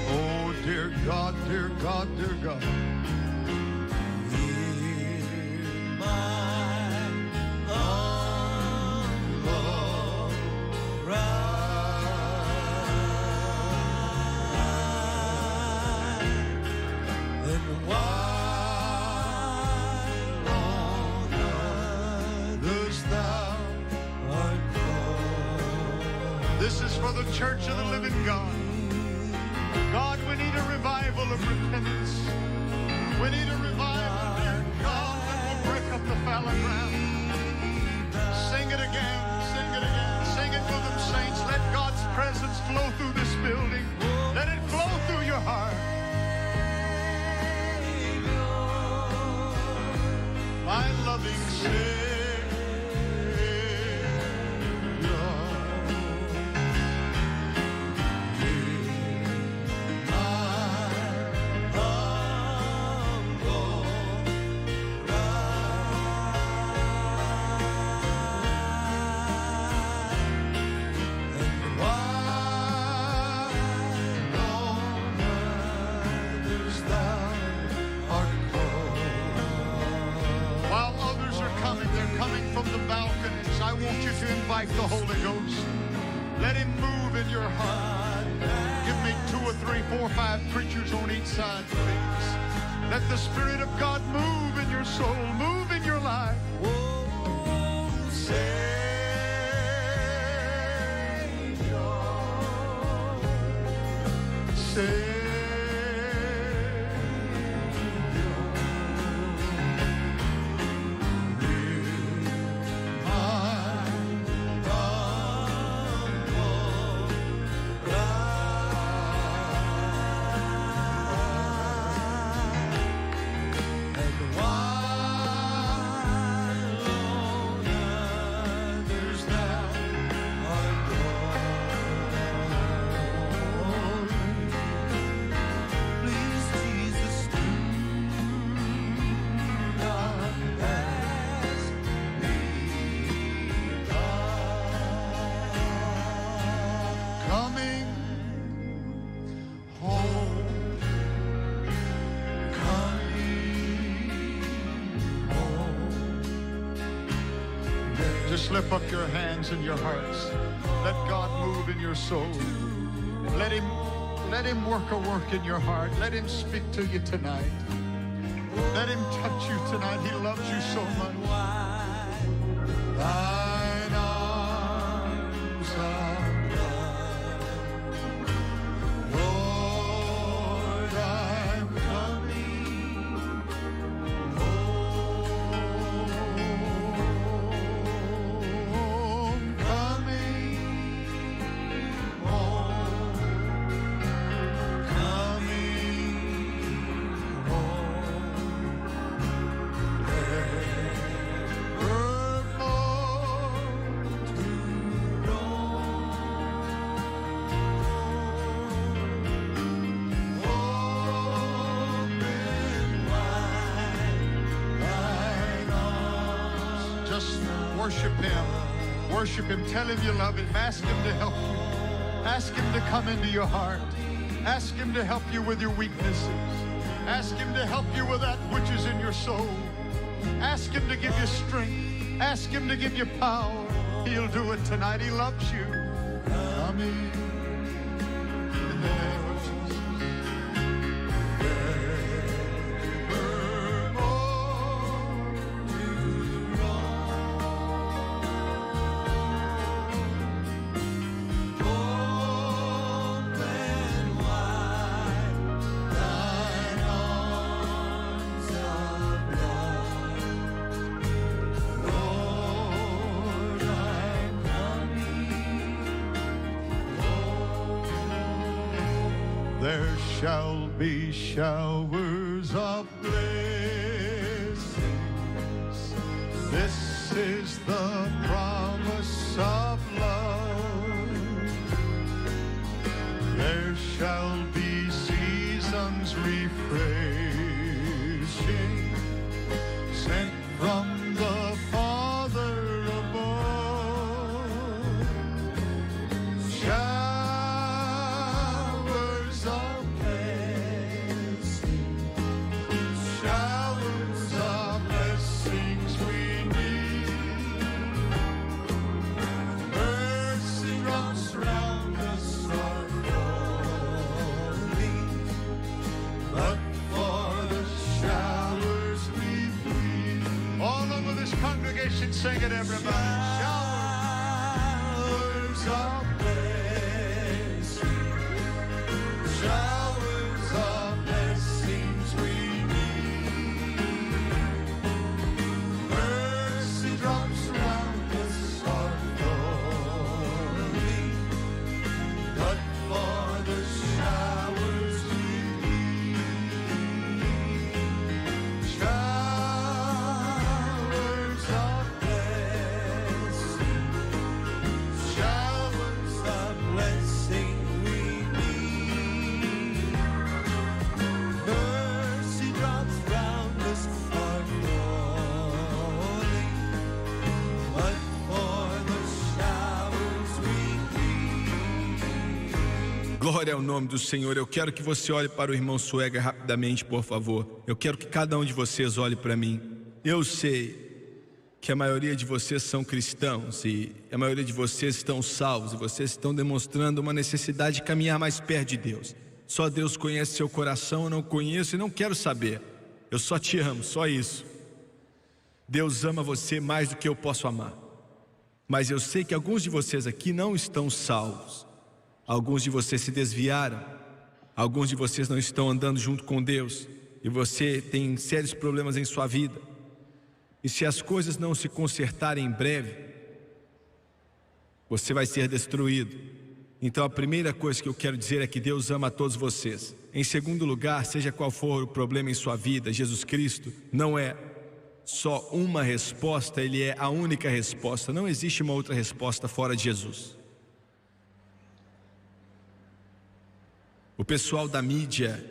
Oh, dear God, dear God, dear God. This is for the church of the living God. God, we need a revival of repentance. We need a revival, dear God, that will break up the fallow ground. Sing it again, sing it again. Sing it for them, saints. Let God's presence flow through this building. Let it flow through your heart. My loving Savior. Invite the Holy Ghost. Let him move in your heart. Give me 2 or 3, 4, 5 preachers on each side, please. Let the Spirit of God move in your soul, move in your life. Oh, Savior. Just lift up your hands and your hearts. Let God move in your soul. Let him work a work in your heart. Let him speak to you tonight. Let him touch you tonight. He loves you so much. Thine arms are Lord, I'm coming home, coming home, worship him. Worship him. Tell him you love him. Ask him to help you. Ask him to come into your heart. Ask him to help you with your weaknesses. Ask him to help you with that which is in your soul. Ask him to give you strength. Ask him to give you power. He'll do it tonight. He loves you. Coming in the name of Jesus. There shall be showers of blessings. This is the promise of love. There shall be seasons refreshing, sent from the Father above. Showers of blessing, showers of blessings we need. Mercy runs round us are falling, but for the showers we plead. All over this congregation, sing it, everybody. Showers of blessing, showers of blessings we need. Mercy drops round us are falling, but for the showers we need. Showers of blessing, showers of blessing we need. Mercy drops round us are falling, but for the showers we need. Glória ao nome do Senhor. Eu quero que você olhe para o irmão Suega rapidamente, por favor. Eu quero que cada um de vocês olhe para mim. Eu sei que a maioria de vocês são cristãos e a maioria de vocês estão salvos e vocês estão demonstrando uma necessidade de caminhar mais perto de Deus. Só Deus conhece seu coração, eu não conheço e não quero saber. Eu só te amo, só isso. Deus ama você mais do que eu posso amar. Mas eu sei que alguns de vocês aqui não estão salvos. Alguns de vocês se desviaram. Alguns de vocês não estão andando junto com Deus. E você tem sérios problemas em sua vida. E se as coisas não se consertarem em breve, você vai ser destruído. Então a primeira coisa que eu quero dizer é que Deus ama a todos vocês. Em segundo lugar, seja qual for o problema em sua vida, Jesus Cristo não é só uma resposta, Ele é a única resposta. Não existe uma outra resposta fora de Jesus. O pessoal da mídia,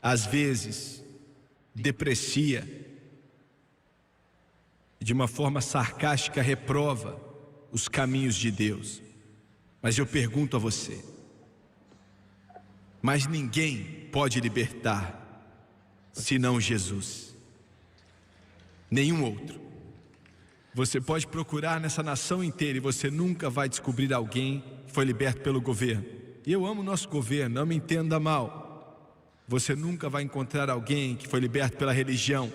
às vezes, deprecia, de uma forma sarcástica, reprova os caminhos de Deus. Mas eu pergunto a você, mas ninguém pode libertar senão Jesus. Nenhum outro. Você pode procurar nessa nação inteira e você nunca vai descobrir alguém que foi liberto pelo governo. E eu amo o nosso governo, não me entenda mal. Você nunca vai encontrar alguém que foi liberto pela religião.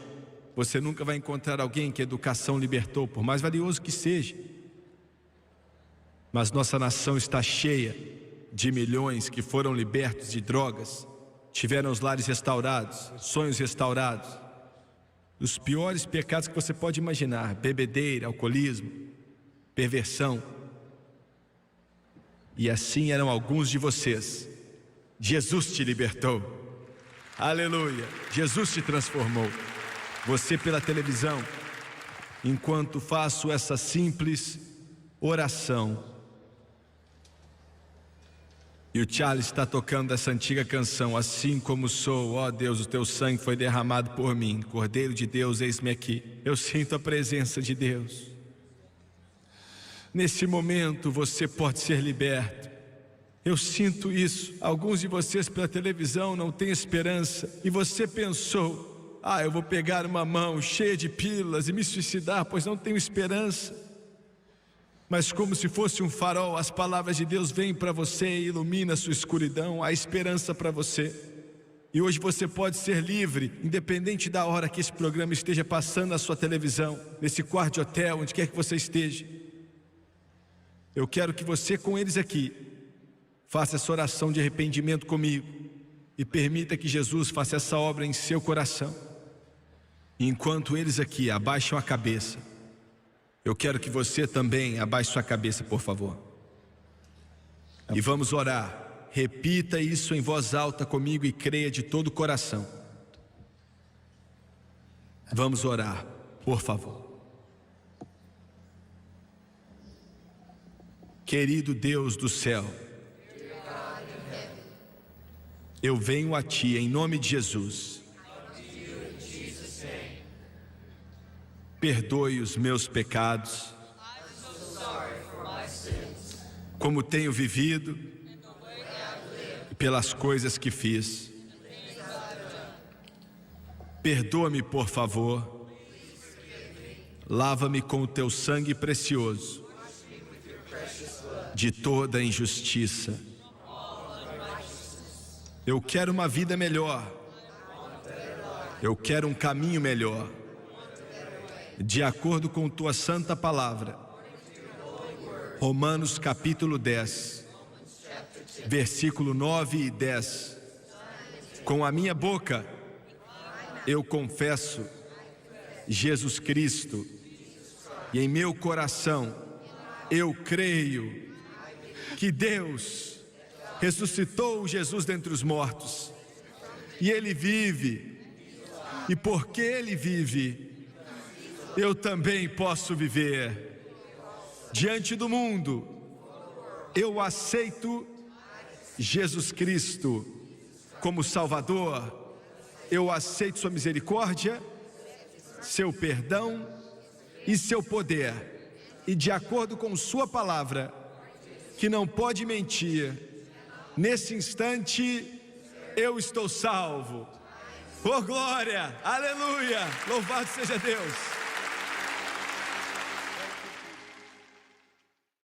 Você nunca vai encontrar alguém que a educação libertou, por mais valioso que seja. Mas nossa nação está cheia de milhões que foram libertos de drogas, tiveram os lares restaurados, sonhos restaurados. Os piores pecados que você pode imaginar: bebedeira, alcoolismo, perversão. E assim eram alguns de vocês. Jesus te libertou. Aleluia. Jesus te transformou. Você pela televisão, enquanto faço essa simples oração. E o Charles está tocando essa antiga canção: assim como sou, ó Deus, o teu sangue foi derramado por mim. Cordeiro de Deus, eis-me aqui. Eu sinto a presença de Deus. Nesse momento você pode ser liberto. Eu sinto isso. Alguns de vocês pela televisão não têm esperança. E você pensou: eu vou pegar uma mão cheia de pílulas e me suicidar, pois não tenho esperança. Mas como se fosse um farol, as palavras de Deus vêm para você e ilumina a sua escuridão, há esperança para você. E hoje você pode ser livre, independente da hora que esse programa esteja passando na sua televisão, nesse quarto de hotel, onde quer que você esteja. Eu quero que você, com eles aqui, faça essa oração de arrependimento comigo e permita que Jesus faça essa obra em seu coração. E enquanto eles aqui abaixam a cabeça, eu quero que você também abaixe sua cabeça, por favor. E vamos orar. Repita isso em voz alta comigo e creia de todo o coração. Vamos orar, por favor. Querido Deus do céu, eu venho a Ti em nome de Jesus. Perdoe os meus pecados, como tenho vivido e pelas coisas que fiz. Perdoa-me, por favor. Lava-me com o Teu sangue precioso de toda injustiça. Eu quero uma vida melhor. Eu quero um caminho melhor, de acordo com Tua santa palavra. Romanos capítulo 10, versículo 9 e 10. Com a minha boca eu confesso Jesus Cristo, e em meu coração eu creio que Deus ressuscitou Jesus dentre os mortos, e Ele vive, e porque Ele vive, eu também posso viver. Diante do mundo, eu aceito Jesus Cristo como Salvador. Eu aceito sua misericórdia, seu perdão e seu poder. E de acordo com sua palavra, que não pode mentir, nesse instante eu estou salvo. Oh glória, aleluia, louvado seja Deus.